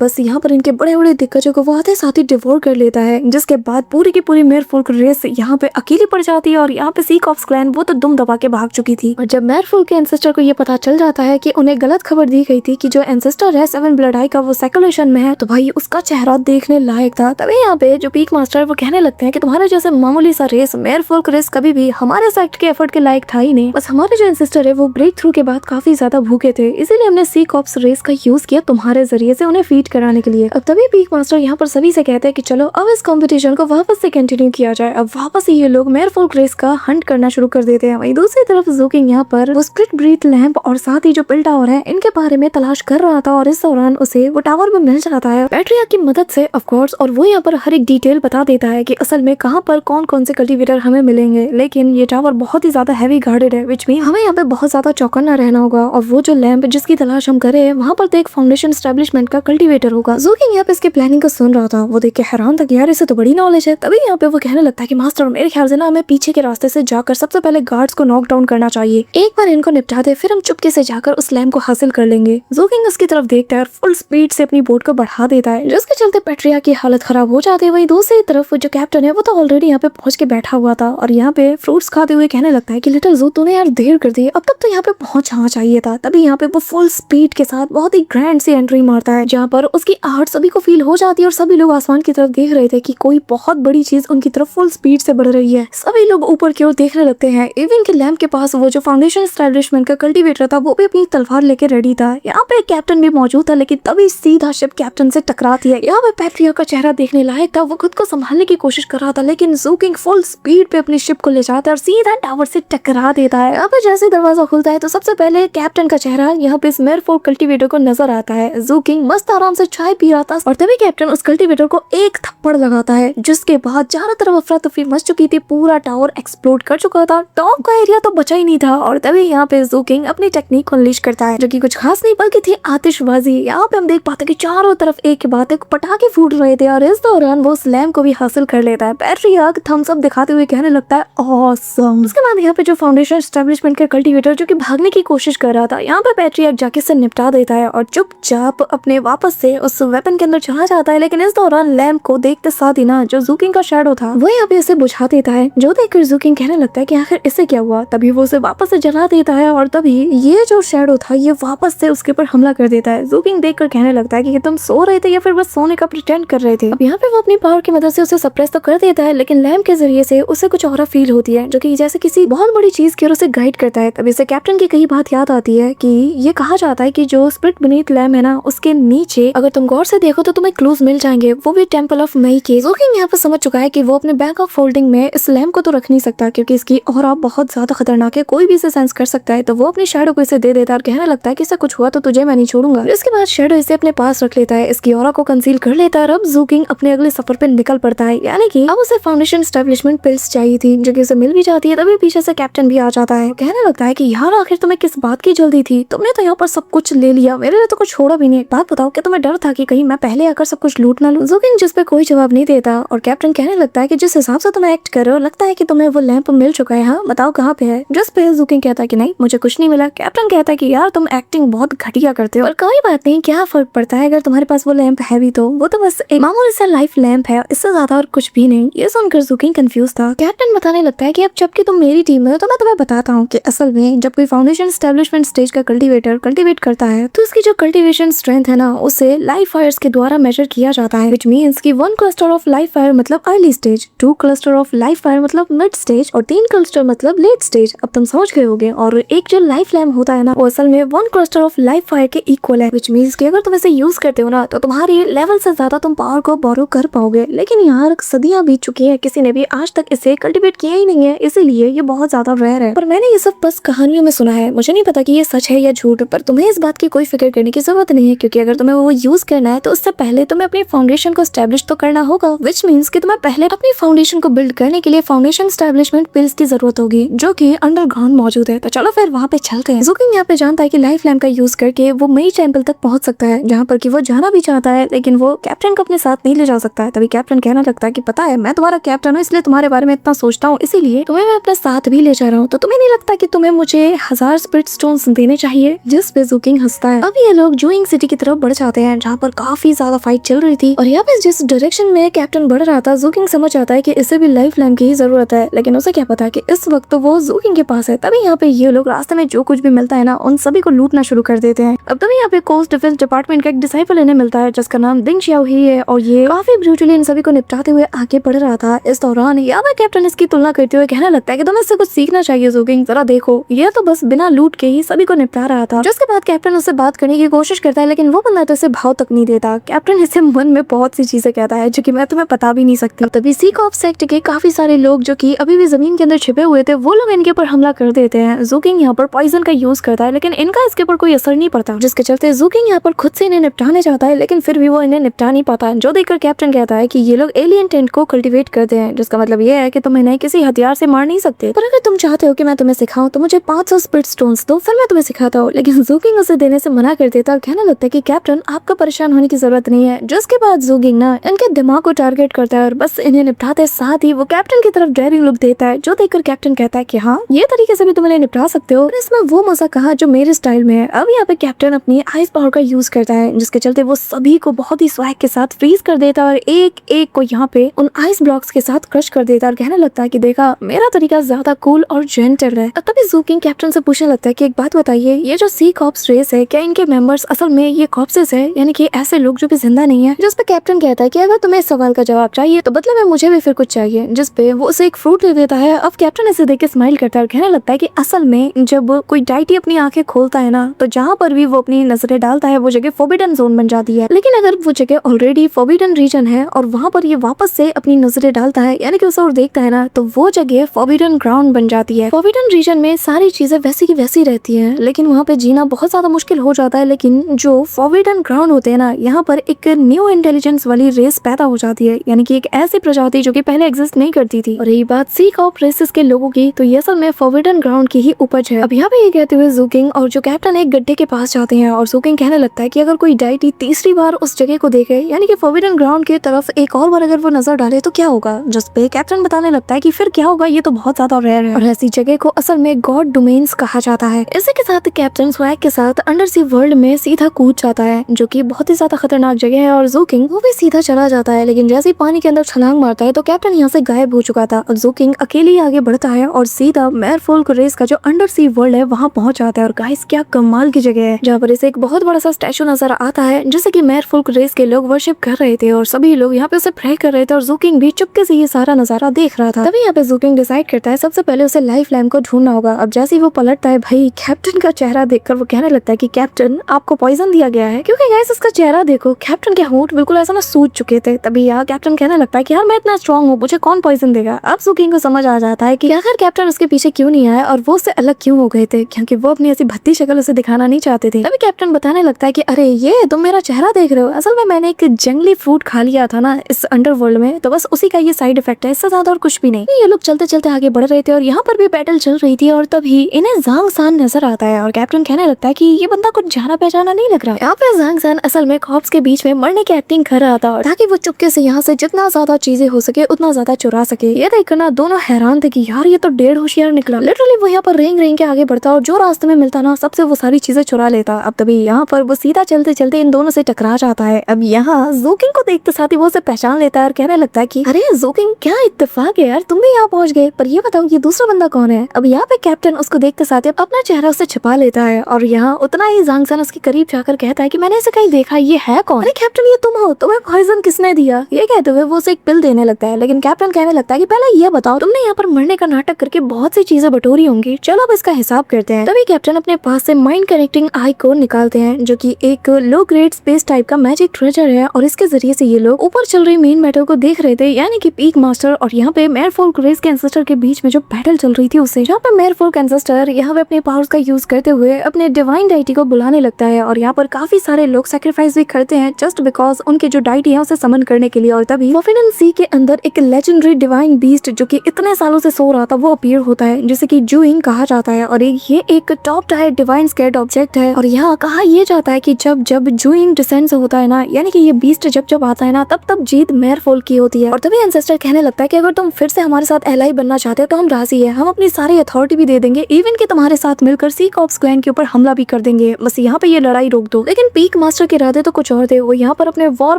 बस यहाँ पर इनके बड़े बड़े दिग्गजों को वो आते साथ ही डिवोर कर लेता है, जिसके बाद पूरी की पूरी मेयरफुल रेस यहाँ पे अकेली पड़ जाती है और यहाँ पे सी कॉप स्क्वाड वो तो दुम दबा के भाग चुकी थी। और जब मेयरफुल के एंसेस्टर को ये पता चल जाता है कि उन्हें गलत खबर दी गई थी कि जो एंसेस्टर है 7 ब्लड आई का वो सर्कुलेशन में है, तो भाई उसका चेहरा देखने लायक था। तभी यहाँ पे जो पीक मास्टर वो कहने लगते हैं कि तुम्हारे जैसे मामूली सा रेस मेयरफुल रेस कभी भी हमारे सेक्ट के एफर्ट के लायक था ही नहीं। बस हमारे जो एंसेस्टर है वो ब्रेक थ्रू के बाद काफी ज्यादा भूखे थे, इसीलिए हमने सी कॉप्स रेस का यूज किया तुम्हारे जरिए से उन्हें फीड कराने के लिए। अब तभी पीक मास्टर यहाँ पर सभी से कहते हैं कि चलो अब इस कंपटीशन को वापस से कंटिन्यू किया जाए। अब वापस ही ये लोग मेयरफुल रेस का हंट करना शुरू कर देते हैं। वहीं दूसरी तरफ ज़ूकिंग यहाँ पर वो स्प्लिट ब्रीथ लैंप और साथ ही जो पिल टावर है इनके बारे में तलाश कर रहा था और इस दौरान उसे वो टावर में मिल जाता है बैटरिया की मदद से ऑफ कोर्स, और वो यहाँ पर हर एक डिटेल बता देता है कि असल में कहाँ पर कौन कौन से कल्टीवेटर हमें मिलेंगे। लेकिन ये टावर बहुत ही ज्यादा हैवी गार्डेड है, विच मीन हमें यहाँ पे बहुत ज्यादा चौकन्ना रहना होगा। और वो जो लैंप जिसकी तलाश हम करे वहाँ पर तो एक फाउंडेशन एस्टेब्लिशमेंट का कल्टीवेटर होगा। ज़ूकिंग यहाँ पे इसके प्लानिंग को सुन रहा था, वो देख के हैरान था कि यार इसे तो बड़ी नॉलेज है। तभी यहाँ पे वो कहने लगता है कि मास्टर मेरे ख्याल से ना हमें पीछे के रास्ते से जाकर सबसे पहले गार्ड्स को नॉक डाउन करना चाहिए, एक बार इनको निपटा दे फिर हम चुपके से जाकर उस लैंप को हासिल कर लेंगे। ज़ूकिंग उसकी तरफ देखता है और फुल स्पीड से अपनी बोट को बढ़ा देता है, जिसके चलते पेट्रिया की हालत खराब हो जाती है। वहीं दूसरी तरफ जो कैप्टन है वो तो ऑलरेडी यहाँ पे पहुंच के बैठा हुआ था और यहाँ पे फ्रूट्स खाते हुए कहने लगता है कि लिटिल ज़ू तूने यार देर कर दी, अब तक तो यहाँ पे पहुंच जाना चाहिए था। तभी यहाँ पे वो फुल स्पीड के साथ बहुत ही ग्रैंड सी एंट्री मारता है, जहाँ पर उसकी आहट सभी को फील हो जाती है और सभी लोग आसमान की तरफ देख रहे थे कि कोई बहुत बड़ी चीज उनकी तरफ फुल स्पीड से बढ़ रही है। सभी लोग ऊपर की ओर देखने लगते हैं। इवन के लैंप के पास वो जो फाउंडेशन एस्टेब्लिशमेंट का कल्टीवेटर था वो भी अपनी तलवार लेके रेडी था। यहाँ पे कैप्टन भी मौजूद था, लेकिन तभी सीधा शिप कैप्टन से टकराती है। यहाँ पे पेट्रिया का चेहरा देखने लायक था, वो खुद को संभालने की कोशिश कर रहा था, लेकिन ज़ूकिंग फुल स्पीड पे अपनी शिप को ले जाता है और सीधा टावर से टकरा देता है। यहाँ पे जैसे दरवाजा खुलता है तो सबसे पहले कैप्टन का चेहरा यहाँ पे मेयरफुल कल्टीवेटर को नजर आता है। ज़ूकिंग मस्त आराम से चाय पी रहा था और तभी कैप्टन उस कल्टीवेटर को एक थप्पड़ लगाता है, जिसके बाद चारों तरफ अफरा तफरी मच चुकी थी, पूरा टावर एक्सप्लोड कर चुका था, टॉप का एरिया तो बचा ही नहीं था। और तभी यहाँ पे ज़ूकिंग अपनी टेक्निक को अनलीश करता है, जो कि कुछ खास नहीं बल्कि थी आतिशबाजी। यहाँ पे हम देख पाते कि चारों तरफ एक के बाद एक पटाखे फूट रहे थे और इस दौरान वो उस लैंप को भी हासिल कर लेता है। पेट्रिया थम्स अप दिखाते हुए कहने लगता है ऑसम। उसके बाद यहाँ पे जो फाउंडेशन एस्टेब्लिशमेंट का कल्टीवेटर जो कि भागने की कोशिश कर रहा था, यहाँ पे पेट्रिया जाके से निपटा देता है और चुपचाप अपने वापस से उस वेपन के अंदर चला जाता है। लेकिन इस दौरान लैंप को देखते साथ ही ना जो ज़ूकिंग का शैडो था वो यहाँ पे इसे बुझा देता है, जो देखकर ज़ूकिंग कहने लगता है कि आखिर इससे क्या हुआ। तभी वो उसे वापस से जला देता है और तभी ये जो शैडो था ये वापस से उसके ऊपर हमला कर देता है। ज़ूकिंग देखकर कहने लगता है कि तुम सो रहे थे या फिर बस सोने का प्रिटेंड कर रहे थे। अब यहाँ पे वो अपनी पावर की मदद से उसे सप्रेस तो कर देता है, लेकिन लैंप के जरिए से उसे कुछ और फील होती है, जो कि जैसे किसी बहुत बड़ी चीज की ओर उसे गाइड करता है। तभी इसे कैप्टन की कई बात याद आती है कि ये कहा जाता है कि जो स्प्लिट बीनीथ लैम्प है ना उसके नीचे अगर तुम गौर से देखो तो तुम्हें क्लूज मिल जाएंगे, वो भी टेंपल ऑफ मई के। ज़ूकिंग यहाँ पर समझ चुका है कि वो अपने बैग ऑफ फोल्डिंग में इस लैम्प को तो रख नहीं सकता क्योंकि इसकी ऑरा बहुत ज्यादा खतरनाक है, कोई भी इसे सेंस कर सकता है। तो वो अपनी शैडो को इसे दे देता है और कहने लगता है कि इससे कुछ हुआ तो तुझे मैं नहीं छोड़ूंगा। इसके बाद शैडो इसे अपने पास रख लेता है, इसकी ऑरा को कंसील कर लेता है और अब ज़ूकिंग अपने अगले सफर पे निकल पड़ता है। यानी कि अब उसे फाउंडेशन एस्टेब्लिशमेंट पिल्स चाहिए थी, जो कि उसे मिल भी जाती है। तभी पीछे से कैप्टन भी आ जाता है, कहने लगता है कि यार आखिर तुम्हें किस बात की जल्दी थी, तुमने तो यहाँ पर सब कुछ ले लिया, मेरे लिए तो कुछ छोड़ा भी नहीं। एक बात बताओ, क्या तुम्हें डर था कि कहीं मैं पहले आकर सब कुछ लूट ना लूं? ज़ूकिंग जिस पे कोई जवाब नहीं देता और कैप्टन कहने लगता है कि जिस हिसाब से तुम एक्ट कर रहे हो लगता है कि तुम्हें वो लैंप मिल चुका है, हाँ बताओ कहाँ पे है? जिस पे ज़ूकिंग कहता है कि नहीं मुझे कुछ नहीं मिला। कैप्टन कहता है कि यार तुम एक्टिंग बहुत घटिया करते हो और कोई बात नहीं, क्या फर्क पड़ता है अगर तुम्हारे पास वो लैंप है भी तो, वो तो बस एक मामूली सा लाइफ लैंप है, इससे ज्यादा और कुछ भी नहीं। ये सुनकर ज़ूकिंग कंफ्यूज था। कैप्टन बताने लगता है कि अब जबकि तुम मेरी टीम में हो तो मैं तुम्हें बताता हूँ कि असल में जब कोई फाउंडेशन एस्टेब्लिशमेंट स्टेज का कल्टीवेटर कल्टीवेट करता है तो उसकी जो कल्टीवेशन स्ट्रेंथ है ना उसे लाइव फायर्स के द्वारा मेजर किया जाता है, व्हिच मींस कि 1 क्लस्टर ऑफ लाइव फायर मतलब early stage, 2 cluster of live fire मतलब मिड स्टेज और 3 क्लस्टर मतलब लेट स्टेज। अब तुम समझ गए होगे। और एक जो लाइफ लैम्प होता है ना वो असल में 1 क्लस्टर ऑफ लाइव फायर के इक्वल है, व्हिच मींस कि अगर तुम इसे यूज करते हो ना तो तुम्हारी लेवल से ज्यादा तुम पावर को बोरो कर पाओगे। लेकिन यार सदियां बीत चुकी है, किसी ने भी आज तक इसे कल्टीवेट किया ही नहीं है, इसीलिए ये बहुत ज्यादा रेयर है। पर मैंने ये सब बस कहानियों में सुना है, मुझे नहीं पता कि ये सच है या झूठ। पर तुम्हें इस बात की कोई फिक्र करने की जरूरत नहीं है, क्योंकि अगर तुम्हें वो यूज करना है तो उससे पहले तुम्हें अपनी फाउंडेशन को एस्टेब्लिश तो करना होगा, व्हिच मींस कि तुम्हें पहले अपनी फाउंडेशन को बिल्ड करने के लिए फाउंडेशन एस्टेब्लिशमेंट पिल्स की जरूरत होगी, जो कि अंडरग्राउंड मौजूद है। तो चलो फिर वहाँ पे चलते हैं। ज़ूकिंग यहाँ पे जानता है कि लाइफ लैम्प का यूज करके वो मई टेंपल तक पहुंच सकता है, जहाँ पर कि वो जाना भी चाहता है, लेकिन वो कैप्टन को अपने साथ नहीं ले जा सकता है। तभी कैप्टन कहने लगता है कि पता है मैं तुम्हारा कैप्टन हूँ, इसलिए तुम्हारे बारे में इतना सोचता हूँ, इसीलिए तुम्हें मैं अपने साथ भी ले जा रहा हूँ। तो तुम्हें नहीं लगता कि तुम्हें मुझे 1000 स्पिरिट स्टोन्स देने चाहिए? जिस पे ज़ूकिंग हंसता पहुंचता है। अब ये लोग जूइंग सिटी की तरफ बढ़ जाते हैं जहाँ पर काफी ज्यादा फाइट चल रही थी और यहाँ पे जिस डायरेक्शन में कैप्टन बढ़ रहा था ज़ूकिंग समझ आता है कि इसे भी लाइफ लाइन की ही जरूरत है, लेकिन उसे क्या पता कि इस वक्त तो वो ज़ूकिंग के पास है। तभी यहाँ पे ये लोग रास्ते में जो कुछ भी मिलता है ना उन सभी को लूटना शुरू कर देते हैं। अब तभी यहाँ पे कोस्ट डिफेंस डिपार्टमेंट का एक डिसाइपल इन्हें मिलता है जिसका नाम दिंग शियाओ ही है और ये काफी ब्रूटली इन सभी को निपटाते हुए आगे बढ़ रहा था। इस दौरान यादा कैप्टन इसकी तुलना करते हुए कहने लगता है कि तुम्हें इससे कुछ सीखना चाहिए ज़ूकिंग, जरा देखो ये तो बस बिना लूट के ही सभी को निपटा रहा था। जिसके बाद कैप्टन उससे बात करने की कोशिश करता है लेकिन वो बंदा तो इसे भाव तक नहीं देता। कैप्टन इसे मन में बहुत सी चीजें कहता है जो कि मैं तुम्हें बता भी नहीं सकती। तभी सी कॉप्स सेक्ट के काफी सारे लोग जो कि अभी भी जमीन के अंदर छिपे हुए थे वो लोग इनके ऊपर हमला कर देते हैं। ज़ूकिंग यहाँ पर पॉइजन का यूज करता है लेकिन इनका इसके ऊपर कोई असर नहीं पड़ता, जिसके चलते ज़ूकिंग यहाँ पर खुद से इन्हें निपटाने चाहता है लेकिन फिर भी वो इन्हें निपटा नहीं पाता। जो देखकर कैप्टन कहता है कि ये लोग एलियन टेंट को कल्टीवेट करते हैं, जिसका मतलब ये है कि तुम इन्हें किसी हथियार से मार नहीं सकते, पर अगर तुम चाहते हो कि मैं तुम्हें सिखाऊं तो मुझे 500 स्पिरिट स्टोन्स दो, फिर मैं तुम्हें सिखाता हूँ। लेकिन ज़ूकिंग उसे देने से मना कर देता और कहने लगता है कि कैप्टन आपका परेशान होने की जरूरत नहीं है। जिसके बाद ज़ूकिंग ना इनके दिमाग को टारगेट करता है और बस इन्हें निपटाते साथ ही वो कैप्टन की तरफ डेयरिंग लुक देता है, जो देखकर कैप्टन कहता है कि हाँ ये तरीके से भी तुम इन्हें निपटा सकते हो, इसमें वो मजा कहा जो मेरे स्टाइल में है। अब यहाँ पे कैप्टन अपनी आइस पावर का यूज करता है जिसके चलते वो सभी को बहुत ही स्वैग के साथ फ्रीज कर देता है और एक एक को यहाँ पे उन आइस ब्लॉक्स के साथ क्रश कर देता है और कहने लगता है कि देखा मेरा तरीका ज्यादा कूल और जेंटल है। तभी ज़ूकिंग कैप्टन से पूछने लगता है कि एक बात बताइए, ये जो सी कॉप्स रेस है क्या इनके मेंबर्स असल में ये कॉप्सेस है, यानी कि ऐसे लोग जो भी जिंदा नहीं है। जिस पे कैप्टन कहता है कि अगर तुम्हें इस सवाल का जवाब चाहिए तो बदले में मुझे भी फिर कुछ चाहिए, जिस पे वो उसे एक फ्रूट दे देता है। अब कैप्टन इसे देख के स्माइल करता है और कहने लगता है कि असल में जब कोई डाइटी अपनी आंखें खोलता है ना तो जहाँ पर भी वो अपनी नजरें डालता है वो जगह फॉरबिडन जोन बन जाती है, लेकिन अगर वो जगह ऑलरेडी फॉरबिडन रीजन है और वहाँ पर ये वापस से अपनी नजरें डालता है यानी कि उसे और देखता है ना तो वो जगह फॉरबिडन ग्राउंड बन जाती है। फॉरबिडन रीजन में सारी चीजें वैसी की वैसी रहती है लेकिन वहाँ पे जीना बहुत ज्यादा मुश्किल हो जाता है, लेकिन जो फॉरबिडन ग्राउंड होते हैं ना यहाँ पर एक न्यू इंटेलिजेंस वाली रेस पैदा हो जाती है, यानी कि एक ऐसी प्रजाति जो कि पहले एग्जिस्ट नहीं करती थी। और यही बात सी कॉप रेसेस के लोगों की तो ये असल में फॉरबिडन ग्राउंड की ही उपज है। अब यहाँ पे ये कहते हुए ज़ूकिंग और जो कैप्टन एक गड्ढे के पास जाते हैं और ज़ूकिंग कहने लगता है कि अगर कोई डाइटी तीसरी बार उस जगह को देखे यानी कि फॉरबिडन ग्राउंड की तरफ एक और बार अगर वो नजर डाले तो क्या होगा, जिस पे कैप्टन बताने लगता है कि फिर क्या होगा ये तो बहुत ज्यादा रेयर है और ऐसी जगह को असल में गॉड डोमेन्स कहा जाता है। इसी के साथ कैप्टन स्वैग के साथ अंडर सी वर्ल्ड में सीधा कूद जाता है जो कि बहुत ही ज्यादा खतरनाक जगह है और ज़ूकिंग वो भी सीधा चला जाता है, लेकिन जैसे ही पानी के अंदर छलांग मारता है तो कैप्टन यहाँ से गायब हो चुका था और ज़ूकिंग अकेले ही आगे बढ़ता है और सीधा मेरफोल्क रेस का जो अंडर सी वर्ल्ड है वहाँ पहुंच जाता है। और गाइस क्या कमाल की जगह है जहाँ पर इसे एक बहुत बड़ा सा स्टैचू नजर आता है जिसे कि मेरफोल्क रेस के लोग वर्शिप कर रहे थे और सभी लोग यहाँ पे उसे प्रे कर रहे थे और ज़ूकिंग भी चुपके से ये सारा नजारा देख रहा था। तभी यहाँ पे ज़ूकिंग डिसाइड करता है सबसे पहले उसे लाइफ लैम्प को ढूंढना होगा। अब जैसे ही वो पलटता है भाई कैप्टन का चेहरा देखकर वो कहने लगता है कि कैप्टन आपको पॉइजन दिया गया है, क्योंकि गाइस इसका चेहरा देखो कैप्टन के होंठ बिल्कुल ऐसा ना सूज चुके थे। तभी यार कैप्टन कहने लगता है कि यार मैं इतना स्ट्रॉन्ग हूँ मुझे कौन पॉइजन देगा। अब ज़ूकिंग को समझ आ जाता है कि आखिर कैप्टन उसके पीछे क्यों नहीं आया और वो उससे अलग क्यों हो गए थे, क्योंकि वो अपनी ऐसी भद्दी शक्ल उसे दिखाना नहीं चाहते थे। तभी कैप्टन बताने लगता है कि अरे ये तुम मेरा चेहरा देख रहे हो, असल में मैंने एक जंगली फ्रूट खा लिया था ना इस अंडरवर्ल्ड में तो बस उसी का ये साइड इफेक्ट है, इससे ज्यादा और कुछ भी नहीं। ये लोग चलते चलते आगे बढ़ रहे थे और यहाँ पर भी बैटल चल रही थी और तभी इन्हें ज़ांग सान नजर आता है और कैप्टन कहने लगता है कि ये बंदा कुछ जाना पहचाना नहीं लग रहा। यहाँ पे ज़ांग सान असल में कॉप्स के बीच में मरने की एक्टिंग कर रहा था ताकि वो चुपके से यहाँ से जितना ज्यादा चीजें हो सके उतना ज्यादा चुरा सके। ये देखकर ना दोनों हैरान थे कि यार ये तो डेढ़ होशियार निकला। लिटरली वो यहाँ पर रेंग रेंग के आगे बढ़ता और जो रास्ते में मिलता ना सबसे वो सारी चीजें चुरा लेता। अब तभी यहाँ पर वो सीधा चलते चलते इन दोनों से टकरा जाता है। अब यहाँ ज़ूकिंग को देखते साथ ही वो उसे पहचान लेता है और कहने लगता है कि अरे ज़ूकिंग क्या इत्तेफाक है यार, तुम भी यहाँ पहुंच गए, पर ये बताओ ये दूसरा बंदा कौन है। अब यहाँ पे कैप्टन उसको देखते साथ ही अपना चेहरा उससे छिपा लेता है और यहाँ उतना ही ज़ांग सान उसके करीब जाकर कहता है कि मैंने इसे कहीं देखा, ये है कौन। अरे कैप्टन ये तुम हो, तुम्हें पॉइजन किसने दिया। ये कहते हुए वो उसे एक पिल देने लगता है, लेकिन कैप्टन कहने लगता है कि पहले ये बताओ तुमने यहाँ पर मरने का नाटक करके बहुत सी चीजें बटोरी होंगी, चलो अब इसका हिसाब करते हैं। तभी कैप्टन अपने पास से माइंड कनेक्टिंग आई को निकालते हैं जो कि एक लो ग्रेड स्पेस टाइप का मैजिक ट्रेजर है और इसके जरिए से ये लोग ऊपर चल रही मेन बैटल को देख रहे थे, यानी कि पीक मास्टर और यहाँ पे मेरफोल्क रेस के एंसेस्टर के बीच में जो बैटल चल रही थी उसे। जहाँ पे मेरफोल्क एंसेस्टर यहाँ पे अपने पावर्स का यूज करते हुए अपने डिवाइन डाइटी को बुलाने लगता है और यहाँ पर काफी सारे लोग सैक्रिफाइस भी करते हैं जस्ट बिकॉज उनके जो डाइटी है उसे समन करने के लिए। और तभी फॉरबिडन सी के अंदर एक लेजेंडरी डिवाइन बीस्ट जो कि इतने सालों से सो रहा था वो अपीयर होता है जिसे कि जूइंग कहा जाता है और ये एक top tier divine scared object है। और यहाँ कहा यह जाता है कि जब जब जूइंग डिसेंड होता है ना, यानी कि ये बीस्ट जब जब आता है ना तब तब जीत मेरफोल्क की होती है। और तभी एंसेस्टर कहने लगता है कि अगर तुम फिर से हमारे साथ एलाई बनना चाहते हो तो हम राजी है, हम अपनी सारी अथॉरिटी भी दे देंगे, इवन कि तुम्हारे साथ मिलकर सी कॉप्स क्लैन के ऊपर हमला भी कर देंगे। जाएंगे, बस यहाँ पे ये लड़ाई रोक दो। लेकिन पीक मास्टर के इरादे तो कुछ और थे। वो यहाँ पर अपने वॉर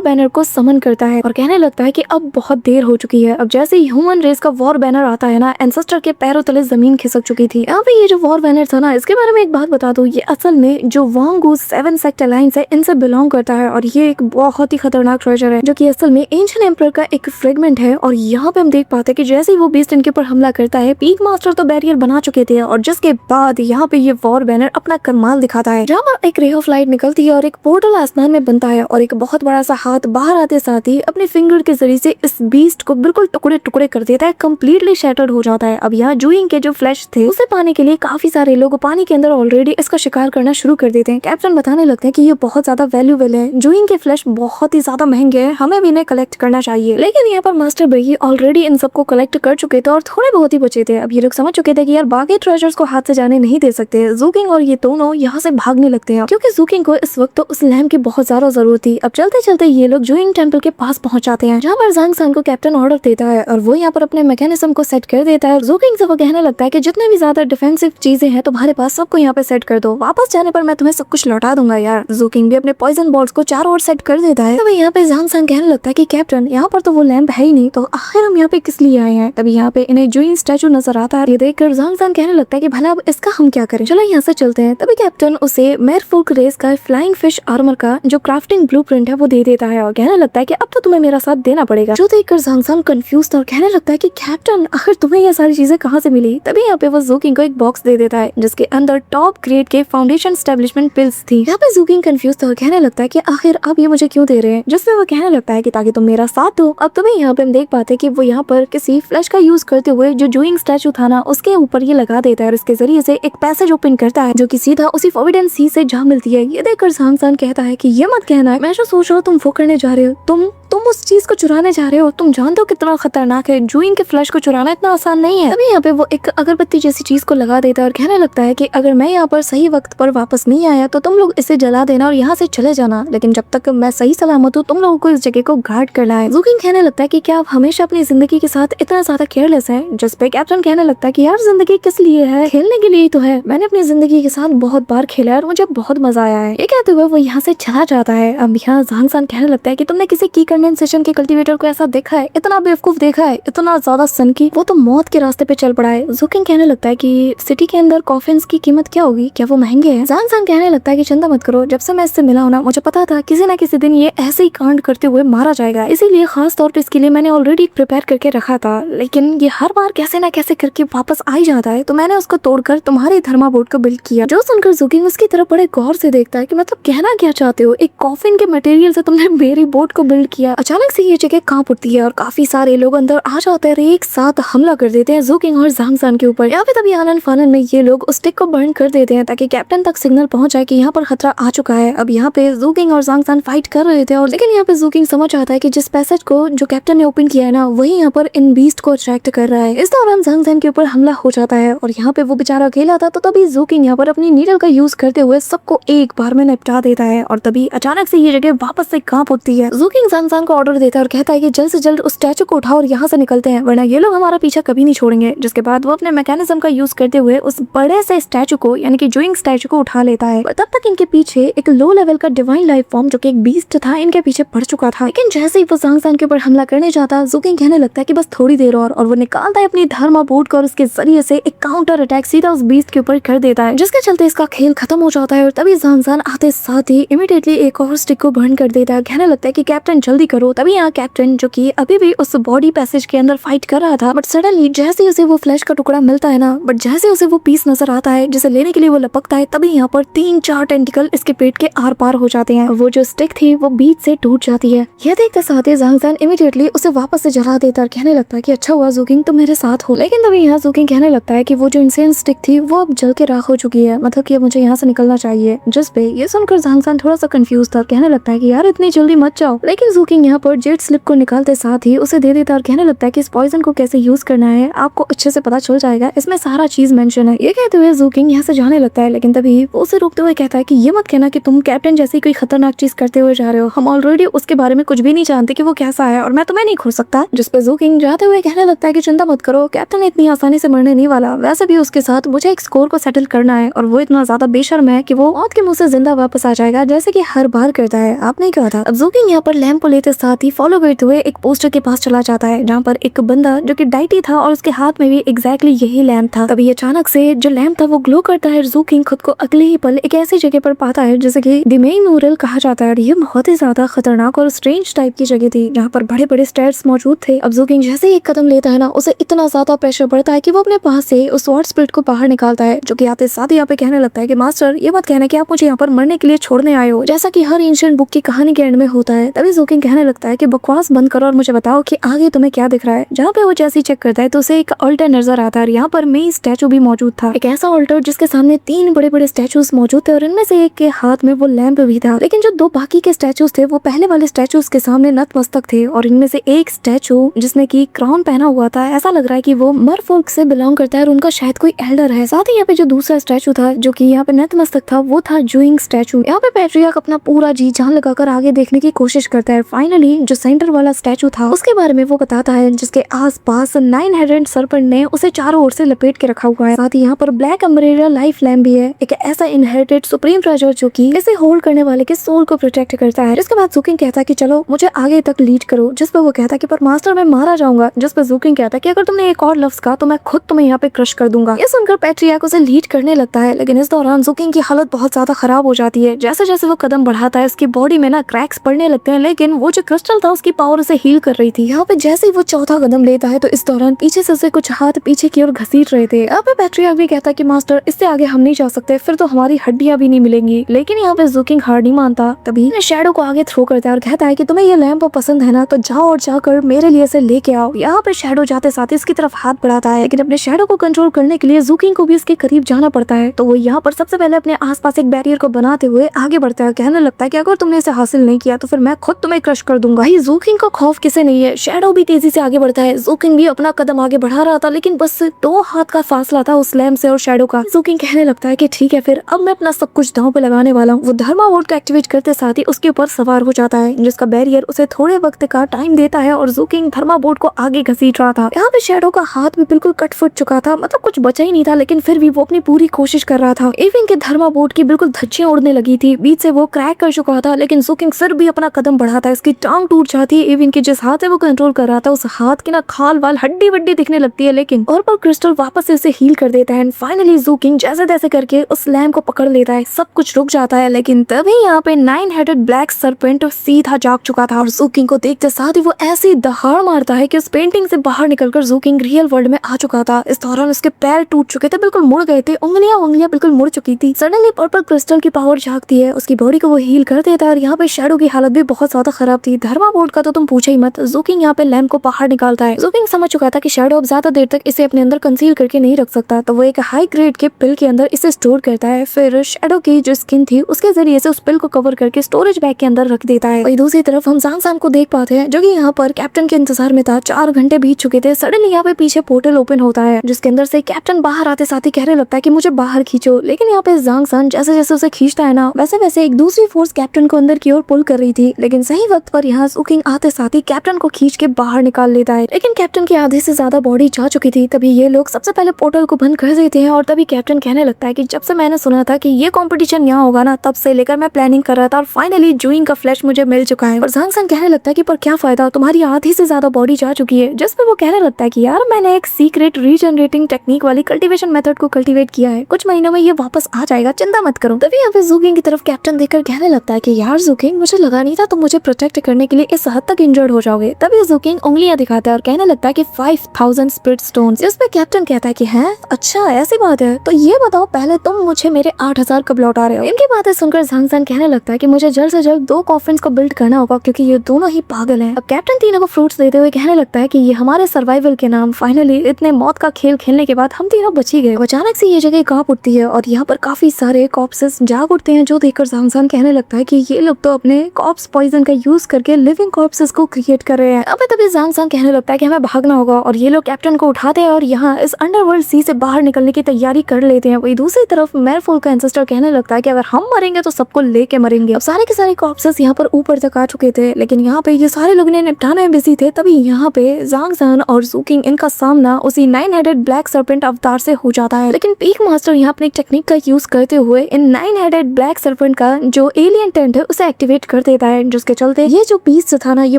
बैनर को समन करता है और कहने लगता है कि अब बहुत देर हो चुकी है। अब जैसे ही ह्यूमन रेस का वॉर बैनर आता है ना, एंसेस्टर के पैरों तले जमीन खिसक चुकी थी। यहाँ पे ये जो वॉर बैनर था ना, इसके बारे में एक बात बता दूं, ये असल में जो वांगू 7 सेक्ट अलायंस है इनसे बिलोंग करता है और ये एक बहुत ही खतरनाक ट्रेजर है जो कि असल में एंशिएंट एम्परर का एक फ्रेगमेंट है। और यहाँ पे हम देख पाते हैं कि जैसे ही वो बीस्ट इनके ऊपर हमला करता है, पीक मास्टर तो बैरियर बना चुके थे और जिसके बाद यहाँ पे ये वॉर बैनर अपना कमाल दिखाता है, जहाँ पर एक रे ऑफ लाइट निकलती है और एक पोर्टल आसमान में बनता है और एक बहुत बड़ा सा हाथ बाहर आते साथ ही अपने फिंगर के जरिए से इस बीस्ट को बिल्कुल टुकड़े टुकड़े कर देता है, कम्प्लीटली शैटर्ड हो जाता है। अब यहाँ जूइंग के जो फ्लैश थे उसे पाने के लिए काफी सारे लोग पानी के अंदर ऑलरेडी इसका शिकार करना शुरू कर देते हैं। कैप्टन बताने लगते हैं कि ये बहुत ज्यादा वैल्यूएबल है, जूइंग के फ्लैश बहुत ही ज्यादा महंगे हैं, हमें भी इन्हें कलेक्ट करना चाहिए। लेकिन यहाँ पर मास्टर ब्रेगी ऑलरेडी इन सबको कलेक्ट कर चुके थे और थोड़े बहुत ही बचे थे। अब ये लोग समझ चुके थे कि यार बाकी ट्रेजर्स को हाथ से जाने नहीं दे सकते। जूकिंग और ये दोनों यहाँ से भागने लगते हैं क्योंकि जूकिंग को इस वक्त तो उस लैम्प की बहुत ज्यादा जरूरत थी। अब चलते चलते ये लोग जूइंग टेंपल के पास पहुंच जाते हैं, जहाँ पर जांग सान को कैप्टन ऑर्डर देता है और वो यहाँ पर अपने मैकेनिज्म को सेट कर देता है। जूकिंग से वो कहने लगता है कि जितने भी ज्यादा डिफेंसिव चीजें हैं तुम्हारे पास सबको यहाँ पे सेट कर दो, वापस जाने पर मैं तुम्हें सब कुछ लौटा दूंगा यार। जूकिंग भी अपने पॉइजन बॉल्स को चारों ओर सेट कर देता है। तभी यहाँ पे जांग सान कहने लगता है कि कैप्टन यहाँ पर तो वो लैंप है ही नहीं, तो आखिर हम यहाँ पे किस लिए आए हैं। तभी यहाँ पे इन्हें जूइंग स्टैचू नजर आता है। ये देखकर जांग सान कहने लगता है कि भला अब इसका हम क्या करें, चलो यहाँ से चलते हैं। तभी कैप्टन उसे मेरफुल्क रेस का फ्लाइंग फिश आर्मर का जो क्राफ्टिंग ब्लूप्रिंट है वो दे देता है और कहने लगता है कि अब तो तुम्हें मेरा साथ देना पड़ेगा। जो देखकर जांग सान कंफ्यूज था और कहने लगता है कि कैप्टन आखिर तुम्हें ये सारी चीजें कहाँ से मिली। तभी यहाँ पे वो जूकिंग को एक बॉक्स दे देता है जिसके अंदर टॉप ग्रेड के फाउंडेशन एस्टेब्लिशमेंट पिल्स थी। यहाँ पे जूकिंग कंफ्यूज था और कहने लगता है कि आखिर आप ये मुझे क्यों दे रहे हैं, जिसमें वो कहने लगता है कि ताकि तुम मेरा साथ दो। अब तुम्हें यहाँ पे हम देख पाते हैं कि वो यहाँ पर किसी फ्लैश का यूज करते हुए जो जूइंग स्टैचू था ना उसके ऊपर ये लगा देता है और इसके जरिए से एक पैसेज ओपन करता है जो कि सीधा उसी फॉरबिडन सी से जा मिलती है। ये देखकर जांग सान कहता है कि ये मत कहना है, मैं जो सोच रहा हूँ तुम वो करने जा रहे हो, तुम उस चीज को चुराने जा रहे हो, तुम जानते हो कितना खतरनाक है, जूइंग के फ्लैश को चुराना इतना आसान नहीं है। तभी यहाँ पे वो एक अगरबत्ती जैसी चीज को लगा देता है और कहने लगता है कि अगर मैं यहाँ पर सही वक्त पर वापस नहीं आया तो तुम लोग इसे जला देना और यहाँ से चले जाना, लेकिन जब तक मैं सही सलामत हूँ तुम लोगों को इस जगह को गार्ड करना है। जूकिंग कहने लगता है कि क्या आप हमेशा अपनी जिंदगी के साथ इतना ज्यादा केयरलेस हैं, जिस पे कैप्टन कहने लगता है कि यार जिंदगी किस लिए है, खेलने के लिए तो है, मैंने अपनी जिंदगी के साथ बहुत बार खेला है और मुझे बहुत मजा आया है। ये कहते हुए वो यहाँ से चला जाता है। अब यहाँ जांग सान कहने लगता है कि तुमने किसी की कंडेंसेशन के कल्टीवेटर को ऐसा देखा है, इतना बेवकूफ देखा है, इतना ज्यादा सनकी, वो तो मौत के रास्ते पे चल पड़ा है। जूकिंग कहने लगता है कि सिटी के अंदर कॉफिन्स की कीमत क्या होगी, क्या वो महंगे हैं। जांग सान कहने लगता है कि चिंता मत करो, जब से मैं इससे मिला हूं ना मुझे पता था किसी न किसी दिन ये ऐसे ही कांड करते हुए मारा जाएगा, इसीलिए खास तौर पर इसके लिए मैंने ऑलरेडी प्रिपेयर करके रखा था, लेकिन ये हर बार कैसे न कैसे करके वापस आ ही जाता है, तो मैंने उसको तोड़कर तुम्हारे थर्मा बोर्ड को बिल्ड किया। जो सुनकर जूकिंग उसकी तरफ बड़े गौर से देखता है कि मतलब कहना क्या चाहते हो, एक कॉफिन के मटेरियल से तुमने मेरी बोट को बिल्ड किया। अचानक से ये जगह कांप उठती है और काफी सारे लोग अंदर आ जाते हैं, एक साथ हमला कर देते हैं जूकिंग और जांग सान के ऊपर। यहाँ पे तभी आनन फानन में ये लोग उस स्टिक को बर्न कर देते हैं ताकि कैप्टन तक सिग्नल पहुंच जाए कि यहाँ पर खतरा आ चुका है। अब यहाँ पे जूकिंग और जांग सान फाइट कर रहे थे और लेकिन यहाँ पे जूकिंग समझ आता है कि जिस पैसेज को जो कैप्टन ने ओपन किया है ना वही यहाँ पर इन बीस्ट को अट्रैक्ट कर रहा है। इस दौरान जांग सान के ऊपर हमला हो जाता है और यहाँ पे वो बेचारा अकेला था, तो तभी जूकिंग यहाँ पर अपनी नीडल का यूज करते हुए सबको एक बार में निपटा देता है और तभी अचानक से ये जगह वापस से कांप उठती है। जूकिंग जांग सान को ऑर्डर देता है और कहता है कि जल्द से जल्द उस स्टैचू को उठाओ और यहाँ से निकलते हैं, वरना ये लोग हमारा पीछा कभी नहीं छोड़ेंगे। जिसके बाद वो अपने मैकेनिज्म का यूज करते हुए उस बड़े से स्टैचू को यानी कि जूइंग स्टैचू को उठा लेता है। तब तक इनके पीछे एक लो लेवल का डिवाइन लाइफ फॉर्म जो कि एक बीस्ट था इनके पीछे पड़ चुका था, लेकिन जैसे ही वो जांग सान के ऊपर हमला करने जाता जूकिंग कहने लगता है कि बस थोड़ी देर और वो निकालता है अपनी धर्मा बोर्ड को और उसके जरिए से एक काउंटर अटैक सीधा उस बीस्ट के ऊपर कर देता है, जिसके चलते इसका खेल खत्म हो जाता है। और तभी जांग सान आते साथ ही इमीडिएटली एक और स्टिक को बर्न कर देता है, कहने लगता है कि कैप्टन जल्दी करो। तभी यहाँ कैप्टन जो कि अभी भी उस बॉडी पैसेज के अंदर फाइट कर रहा था, बट सडनली जैसे ही उसे वो फ्लैश का टुकड़ा मिलता है ना, बट जैसे उसे वो पीस नजर आता है जिसे लेने के लिए वो लपकता है, तभी यहाँ पर 3-4 टेंटिकल इसके पेट के आर पार हो जाते हैं। वो जो स्टिक थी वो बीच से टूट जाती है। यह देखते साथ ही जांग सान इमीडिएटली उसे वापस से जला देता है, कहने लगता है कि अच्छा हुआ जूकिंग तुम मेरे साथ हो। लेकिन तभी यहाँ जूकिंग कहने लगता है कि वो जो इंसेन स्टिक थी वो अब जल के राख हो चुकी है, मतलब कि मुझे यहाँ से निकलना चाहिए। जिस पे ये सुनकर जांग सान थोड़ा सा कंफ्यूज था, कहने लगता है कि यार इतनी जल्दी मत जाओ। लेकिन जूकिंग यहाँ पर जेट स्लिप को निकालते साथ ही उसे दे देता और कहने लगता है कि इस पॉइजन को कैसे यूज करना है आपको अच्छे से पता चल जाएगा, इसमें सारा चीज मेंशन है। ये कहते हुए जू किंग यहाँ से जाने लगता है, लेकिन तभी वो उसे रोकते हुए कहता है कि ये मत कहना कि तुम कैप्टन जैसी कोई खतरनाक चीज करते हुए जा रहे हो, हम ऑलरेडी उसके बारे में कुछ भी नहीं जानते कि वो कैसा है और मैं तुम्हें नहीं खोल सकता। जिस पे जू किंग जाते हुए कहने लगता है कि चिंता मत करो, कैप्टन इतनी आसानी से मरने नहीं वाला, वैसे भी उसके साथ मुझे एक स्कोर को सेटल करना है और वो इतना ज्यादा बेशर्म है कि वो मौत के मुंह से जिंदा वापस आ जाएगा जैसे कि हर बार करता है। आपने कहा था। अब जू किंग यहाँ पर लैंप को लेते साथ ही फॉलो करते हुए एक पोस्टर के पास चला जाता है जहाँ पर एक बंदा जो कि डाइटी था और उसके हाथ में भी एग्जैक्टली यही लैंप था। तभी अचानक से जो लैंप था वो ग्लो करता है। जू किंग खुद को अगले ही पल एक ऐसी जगह पर पाता है जैसे कि द मेमोरियल कहा जाता है। ये बहुत ही ज्यादा खतरनाक और स्ट्रेंज टाइप की जगह थी जहाँ पर बड़े बड़े स्टेयर्स मौजूद थे। अब जू किंग जैसे ही एक कदम लेता है ना, उसे इतना ज्यादा प्रेशर बढ़ता है कि वो अपने पास से उस स्वॉर्ड स्पिरिट को बाहर निकालता है, जो कि आते साथ ही यहाँ पे कहने लगता है कि मास्टर ये मत कहना कि आप मुझे यहाँ पर मरने के लिए छोड़ने आए हो, जैसा कि हर एंशिएंट बुक की कहानी के एंड में होता है। तभी जू किंग कहने लगता है कि बकवास बंद करो और मुझे बताओ कि आगे तुम्हें क्या दिख रहा है। जहाँ पे वो जैसे चेक करता है तो उसे एक ऑल्टर नजर आता है और यहाँ पर मेन स्टैचू भी मौजूद था, एक ऐसा ऑल्टर जिसके सामने 3 बड़े बड़े स्टैचूज मौजूद थे और इनमें से एक के हाथ में वो लैंप भी था। लेकिन जो 2 बाकी के स्टैचूज थे वो पहले वाले स्टैचूज के सामने नतमस्तक थे और इनमें से एक स्टैचू जिसने की क्राउन पहना हुआ था, ऐसा लग रहा है कि वो मर फोल्क से बिलोंग करता है और उनका शायद कोई एल्डर है। साथ ही यहाँ पे जो दूसरा स्टैचू था जो कि यहाँ पे नतमस्तक था वो था जूइंग स्टैचू। यहाँ पे पैट्रियार्क अपना पूरा जी जान लगाकर आगे देखने की कोशिश करता है। फाइनली जो सेंटर वाला स्टैचू था उसके बारे में वो बताता है जिसके आसपास 9 हेडेड सर्पेंट ने उसे चारों ओर से लपेट के रखा हुआ है। साथ ही यहाँ पर ब्लैक अम्ब्रेला लाइफ लैम्प भी है, एक ऐसा इनहेरिटेड सुप्रीम ट्रेजर जो कि इसे होल्ड करने वाले के सोल को प्रोटेक्ट करता है। जिसके बाद जू किंग कहता है कि चलो मुझे आगे तक लीड करो, जिस पर वो कहता है कि पर मास्टर मैं मारा जाऊंगा। जिस पर जू किंग कहता है कि अगर तुमने एक और लफ्ज कहा तो मैं खुद तुम्हें यहाँ पे क्रश कर दूंगा। ये सुनकर पैट्रियार्क उसे लीड करने लगता है, लेकिन इस दौरान जू किंग की हालत बहुत ज्यादा खराब हो जाती है। जैसे जैसे वो कदम बढ़ाता है उसकी बॉडी में ना क्रैक्स पड़ने लगते हैं, लेकिन वो जो क्रिस्टल था उसकी पावर उसे हील कर रही थी। यहाँ पे जैसे ही वो चौथा कदम लेता है तो इस दौरान पीछे से उसे कुछ हाथ पीछे की ओर घसीट रहे थे। अब पैट्रियार्क भी कहता है कि मास्टर इससे आगे हम नहीं जा सकते, फिर तो हमारी हड्डियां भी नहीं मिलेंगी। लेकिन यहाँ पे जू किंग हार नहीं मानता। तभी शैडो को आगे थ्रो करता है और कहता है कि तुम्हें ये लैंप पसंद है ना, तो जाओ और जाकर मेरे लिए इसे लेके आओ। यहाँ पे शैडो जाते साथ इसकी तरफ हाथ बढ़ाता है, लेकिन अपने शैडो को कंट्रोल करने के लिए जू किंग को भी इसके करीब जाना पड़ता है। तो वो यहाँ पर सबसे पहले अपने आसपास एक बैरियर को बनाते हुए आगे बढ़ता है, कहने लगता है कि अगर तुमने इसे हासिल नहीं किया तो फिर मैं खुद तुम्हें क्रश कर दूंगा। भाई जू किंग का खौफ किसे नहीं है। शैडो भी तेजी से आगे बढ़ता है, जू किंग भी अपना कदम आगे बढ़ा रहा था, लेकिन बस 2 हाथ का फासला था उस लैंप से और शैडो का। जू किंग कहने लगता है कि ठीक है फिर अब मैं अपना सब कुछ दांव पे लगाने वाला हूँ। वो धर्मा वोर्ड को एक्टिवेट करते साथ ही उसके ऊपर सवार हो जाता है, जिसका बैरियर उसे थोड़े वक्त का टाइम देता है और जू किंग धर्मा बोर्ड को आगे घसीट रहा था। यहाँ पे शैडो का हाथ भी बिल्कुल कट फुट चुका था, मतलब कुछ बचा ही नहीं था, लेकिन फिर भी वो अपनी पूरी कोशिश कर रहा था। एविन के धर्मा बोर्ड की बिल्कुल धज्जियां उड़ने लगी थी, बीच से वो क्रैक कर चुका था, लेकिन जू किंग फिर भी अपना कदम बढ़ाता है। इसकी टांग टूट जाती है। एविन के जिस हाथ से वो कंट्रोल कर रहा था उस हाथ की ना खाल वाल हड्डी वड्डी दिखने लगती है, लेकिन और पर क्रिस्टल वापस से उसे हील कर देता है। फाइनली जू किंग जैसे तैसे करके उस लैम्प को पकड़ लेता है, सब कुछ रुक जाता है। लेकिन तभी यहाँ पे 9 हेडेड ब्लैक सर्पेंट सीधा जाग चुका था और जू किंग को देखते साथ ही वो ऐसी दहाड़ मारता है कि उस पेंटिंग से बाहर निकलकर जू किंग रियल वर्ल्ड में आ चुका था। इस दौरान उसके पैर टूट चुके थे, बिल्कुल मुड़ गए थे, उंगलियां बिल्कुल मुड़ चुकी थी। सडनली पर्पल क्रिस्टल की पावर जागती है, उसकी बॉडी को वो हील कर देता है और यहाँ पे शैडो की हालत भी बहुत ज्यादा खराब थी। धर्मा बोर्ड का तो तुम पूछो ही मत। जू किंग यहाँ पे लैम्प को बाहर निकालता है। जू किंग समझ चुका था कि शैडो अब ज्यादा देर तक इसे अपने अंदर कंसील करके नहीं रख सकता, तो वो एक हाई ग्रेड के पिल के अंदर इसे स्टोर करता है। फिर शैडो की जो स्किन थी उसके जरिए से उस पिल को कवर करके स्टोरेज बैग के अंदर रख देता है। वही दूसरी तरफ हम सांग सांग को देख पाते हैं जो कि यहाँ पर कैप्टन के इंतजार में था। 4 घंटे बीत चुके थे। सडनली यहाँ पे पीछे पोर्टल ओपन होता है जिसके अंदर से कैप्टन बाहर आते साथ ही कहने लगता है कि मुझे बाहर खींचो, लेकिन यहाँ पे जांग सन जैसे जैसे उसे खींचता है ना वैसे वैसे एक दूसरी फोर्स कैप्टन को अंदर की ओर पुल कर रही थी, लेकिन सही वक्त पर यहाँ जू किंग आते साथ ही कैप्टन को खींच के बाहर निकाल लेता है। लेकिन कैप्टन की आधे से ज्यादा बॉडी जा चुकी थी। तभी ये लोग सबसे पहले पोर्टल को बंद कर देते हैं और तभी कैप्टन कहने लगता है कि जब से मैंने सुना था कि ये कंपटीशन यहाँ होगा ना, तब से लेकर मैं प्लानिंग कर रहा था और फाइनली जूइंग का फ्लैश मुझे मिल चुका है। और जांग सन कहने लगता है कि पर क्या फायदा, तुम्हारी आधी से ज्यादा बॉडी जा चुकी है। जिस पे वो कहने लगता है कि यार मैंने एक सीक्रेट रीजनरेटिंग टेक्निक वाली कल्टीवेशन मेथड को कल्टीवेट किया है, कुछ महीनों में ये वापस आ जाएगा, चिंता मत करो। तभी यहाँ पे जू किंग की तरफ कैप्टन देखकर कहने लगता है कि यार जू किंग मुझे लगा नहीं था तुम मुझे प्रोटेक्ट करने के लिए इस हद तक इंजर्ड हो जाओगे। तभी जू किंग उंगलियां दिखाता है और कहने लगता है कि 5000 स्पिरिट स्टोन्स। जिस पे कैप्टन कहता है कि हैं अच्छा ऐसी बात है, तो ये बताओ पहले तुम मुझे मेरे 8000 कब लौटा रहे हो। इनकी बातें सुनकर जांग सन कहने लगता है कि मुझे जल्द से जल्द 2 कॉफिन्स को बिल्ड करना होगा क्योंकि ये दोनों ही पागल हैं। अब कैप्टन तीनों को फ्रूट्स देते हुए कहने लगता है कि ये हमारे सर्वाइवल के नाम, फाइनली इतने मौत का खेल खेलने के बाद हम तीनों बच ही गए। अचानक से ये जगह कांप उठती है और यहाँ पर काफी सारे कॉप्सेस जाग उठते हैं, जो देखकर जांग सन कहने लगता है कि ये लोग तो अपने कॉप्स पॉइजन का यूज करके लिविंग कॉर्प्सेस को क्रिएट कर रहे हैं। अब तभी जांग सांग कहने लगता है कि हमें भागना होगा और ये लोग कैप्टन को उठाते हैं और यहाँ इस अंडरवर्ल्ड सी से बाहर निकलने की तैयारी कर लेते हैं। वही दूसरी तरफ मेरफोल का एंसेस्टर कहने लगता है कि अगर हम मरेंगे तो सबको लेके मरेंगे। अब सारे के सारे कॉर्प्सेस यहाँ पर ऊपर तक आ चुके थे, लेकिन यहाँ पे ये सारे लोग निपटाने में बिजी थे। तभी यहाँ पे जांग सान और ज़ूकिंग इनका सामना उसी 9 हेडेड ब्लैक सर्पेंट अवतार से हो जाता है। लेकिन पीक मास्टर यहाँ अपने टेक्निक का यूज करते हुए इन 9 हेडेड ब्लैक सर्पेंट का जो एलियन टेंट है उसे एक्टिवेट कर देता है, जिसके चलते ये जो बीस्ट था ना ये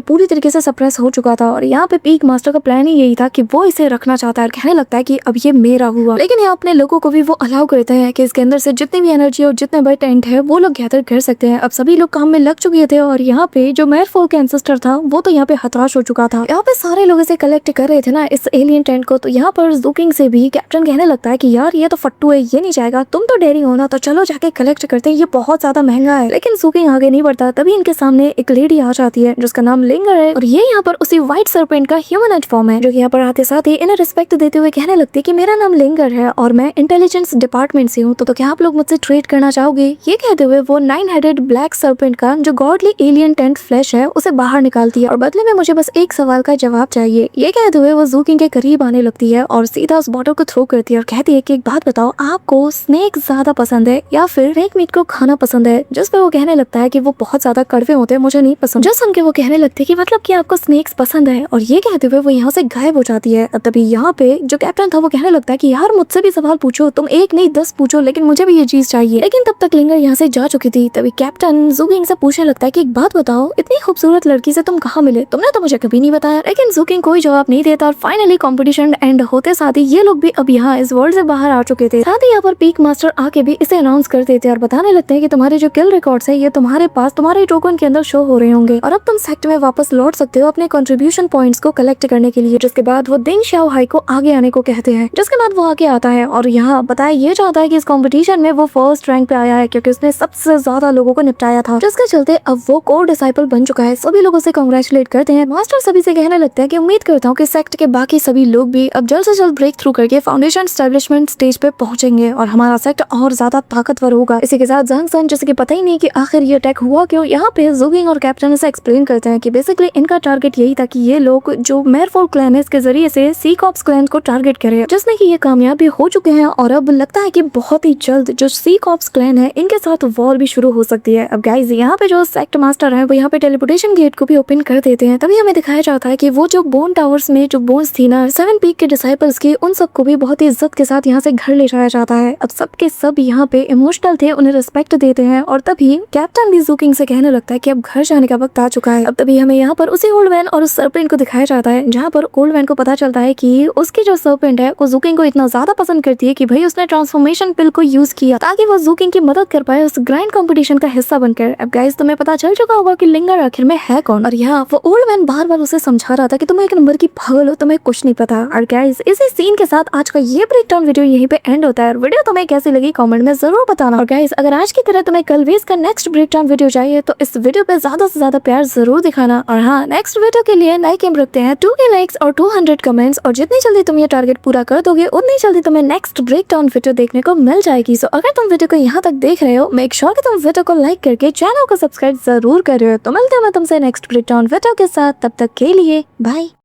पूरी तरीके से सप्रेस हो चुका था। और यहाँ पे पीक मास्टर का प्लान ही यही था कि वो इसे रखना चाहता है। कहने लगता है कि अब ये मेरा हुआ, लेकिन यहाँ अपने लोगों को भी वो अलाउ करते हैं कि इसके अंदर से जितनी भी एनर्जी और जितने बड़े टेंट है वो लोग गैदर कर सकते हैं। अब सभी लोग काम में लग चुके थे और यहाँ पे जो मेरफोल का एंसेस्टर था वो तो यहाँ पे हताश हो चुका था। यहाँ पे सारे लोग इसे कलेक्ट कर रहे थे ना इस एलियन टेंट को। तो यहाँ पर ज़ूकिंग से भी कैप्टन कहने लगता है कि यार ये तो फट्टू है, ये नहीं जाएगा, तुम तो डेयरिंग हो ना, तो चलो जाके कलेक्ट करते हैं, ये बहुत ज्यादा महंगा है। लेकिन ज़ूकिंग आगे नहीं बढ़ता। तभी इनके सामने एक लेडी आ जाती है जिसका नाम लिंगर है और ये यहाँ पर उसी व्हाइट सर्पेंट का ह्यूमन फॉर्म है, जो यहाँ पर आते साथ ही इन्हें रिस्पेक्ट देते हुए कहने लगती है कि मेरा नाम लिंगर है और मैं इंटेलिजेंस डिपार्टमेंट से हूँ, तो क्या आप लोग मुझसे ट्रेड करना चाहोगे। ये कहते हुए वो 9 हेडेड ब्लैक सर्पेंट का जो गॉडली एलियन टेंट फ्लैश है उसे बाहर निकालती है और बदले में मुझे बस एक सवाल का जवाब चाहिए। ये कहते हुए वो ज़ूकिंग के करीब आने लगती है और सीधा उस बॉटल को थ्रो करती है और कहती है कि एक बात बताओ, आपको स्नेक ज्यादा पसंद है या फिर स्नेक मीट को खाना पसंद है। जिस पे वो कहने लगता है कि वो बहुत ज्यादा कड़वे होते हैं, मुझे नहीं पसंद। जो सुन के वो कहने लगती है कि मतलब कि आपको स्नेक्स पसंद है, और ये कहते हुए वो यहाँ से गायब हो जाती है। अब तभी यहाँ पे जो कैप्टन था वो कहने लगता है कि यार मुझसे भी सवाल पूछो, तुम एक नहीं 10 पूछो, लेकिन मुझे भी ये चीज चाहिए। लेकिन तब तक लिंगर यहाँ से जा चुकी थी। तभी कैप्टन ज़ूकिंग से पूछने लगता है कि एक बात बताओ, इतनी खूबसूरत लड़की से तुम कहाँ मिले, तुमने तो मुझे कभी नहीं बताया। लेकिन ज़ूकिंग कोई जवाब नहीं देता और फाइनली कॉम्पिटिशन एंड होते साथ ही ये लोग भी अब यहाँ इस वर्ल्ड से बाहर आ चुके थे। साथ ही यहाँ पर पीक मास्टर आके भी इसे अनाउंस कर देते और बताने लगते हैं कि तुम्हारे जो किल रिकॉर्ड्स है ये तुम्हारे पास तुम्हारे टोकन के अंदर शो हो रहे होंगे और अब तुम सेक्ट में वापस लौट सकते हो अपने कंट्रीब्यूशन पॉइंट्स को कलेक्ट करने के लिए। जिसके बाद वो दिंग शाओ हाई को आगे आने को कहते हैं, जिसके बाद वो आगे आता है और यहाँ बताया ये चाहता है कि इस कंपटीशन में वो फर्स्ट रैंक पे आया है क्योंकि उसने सबसे ज्यादा लोगों को निपटाया था, जिसके चलते अब वो कोर डिसाइपल बन चुका है। सभी लोग उसे कांग्रेचुलेट करते हैं। मास्टर सभी से कहने लगता है कि उम्मीद करता हूँ कि सेक्ट के बाकी सभी लोग भी अब जल्द से जल्द ब्रेक थ्रू करके फाउंडेशन एस्टेब्लिशमेंट स्टेज पे पहुंचेंगे और हमारा सेक्ट और ज्यादा ताकतवर होगा। इसी के साथ जांग सान जैसे कि पता ही नहीं कि आखिर ये अटैक हुआ क्यों, यहाँ पे ज़ूकिंग और कैप्टन इसे एक्सप्लेन करते हैं कि बेसिकली इनका टारगेट यही था कि ये लोग जो मेरफोल क्लैन है इसके जरिए से सी कॉप्स क्लैन को टारगेट करे, जिसमें कि ये कामयाब भी हो चुके हैं और अब लगता है कि बहुत ही जल्द जो सी कॉप्स क्लैन है इनके साथ वॉर भी शुरू हो सकती है। अब गाइज यहाँ पे जो सेक्ट मास्टर है वो यहाँ पे टेलीपोर्टेशन गेट को भी ओपन कर देते हैं। तभी हमें दिखाया जाता है कि वो जो बोन टावर्स में जो बोन्स थी ना 7 पीक के डिसाइपल्स की, उन सबको भी बहुत ही इज्जत के साथ यहाँ से घर ले जाया जाता है। अब सबके सब यहाँ पे इमोशनल थे, उन्हें रिस्पेक्ट देते हैं और तभी कैप्टन भी ज़ूकिंग से कहने लगता है कि अब घर जाने का वक्त आ चुका है। अब तभी हमें यहाँ पर उसी ओल्ड मैन और उस सर्पेंट को दिखाया जाता है, जहाँ पर ओल्ड मैन को पता चलता है कि उसकी जो सर्पेंट है वो ज़ूकिंग को इतना ज्यादा पसंद करती है कि भाई उसने ट्रांसफॉर्मेशन पिल को यूज किया ताकि वो ज़ूकिंग की मदद कर पाए उस ग्रैंड कंपटीशन का हिस्सा बनकर। अब गाइस तुम्हें पता चल चुका होगा कि लिंगर आखिर में है कौन, और यहाँ वो ओल्ड मैन बार बार उसे समझा रहा था कि तुम एक नंबर की पागल हो, तुम्हें कुछ नहीं पता। और गाइस इसी सीन के साथ आज का ये ब्रेकडाउन वीडियो यहीं पे एंड होता है। और वीडियो तुम्हें कैसी लगी कमेंट में जरूर बताना। और गाइस अगर आज की तरह तुम्हें कलवेज का नेक्स्ट ब्रेकडाउन वीडियो चाहिए तो इस वीडियो पे ज्यादा से ज्यादा प्यार जरूर दिखाना। और हाँ, नेक्स्ट वीडियो के लिए लाइक एम रखते हैं 2K लाइक्स और 200 कमेंट्स, और जितनी जल्दी तुम ये टारगेट पूरा कर दोगे उतनी जल्दी तुम्हें नेक्स्ट ब्रेकडाउन वीडियो देखने को मिल जाएगी। सो अगर तुम वीडियो को यहाँ तक देख रहे हो, मेक श्योर कि तुम वीडियो को लाइक करके चैनल को सब्सक्राइब जरूर कर रहे हो। तो मिलते हैं मैं तुमसे नेक्स्ट ब्रेकडाउन वीडियो के साथ, तब तक के लिए बाय।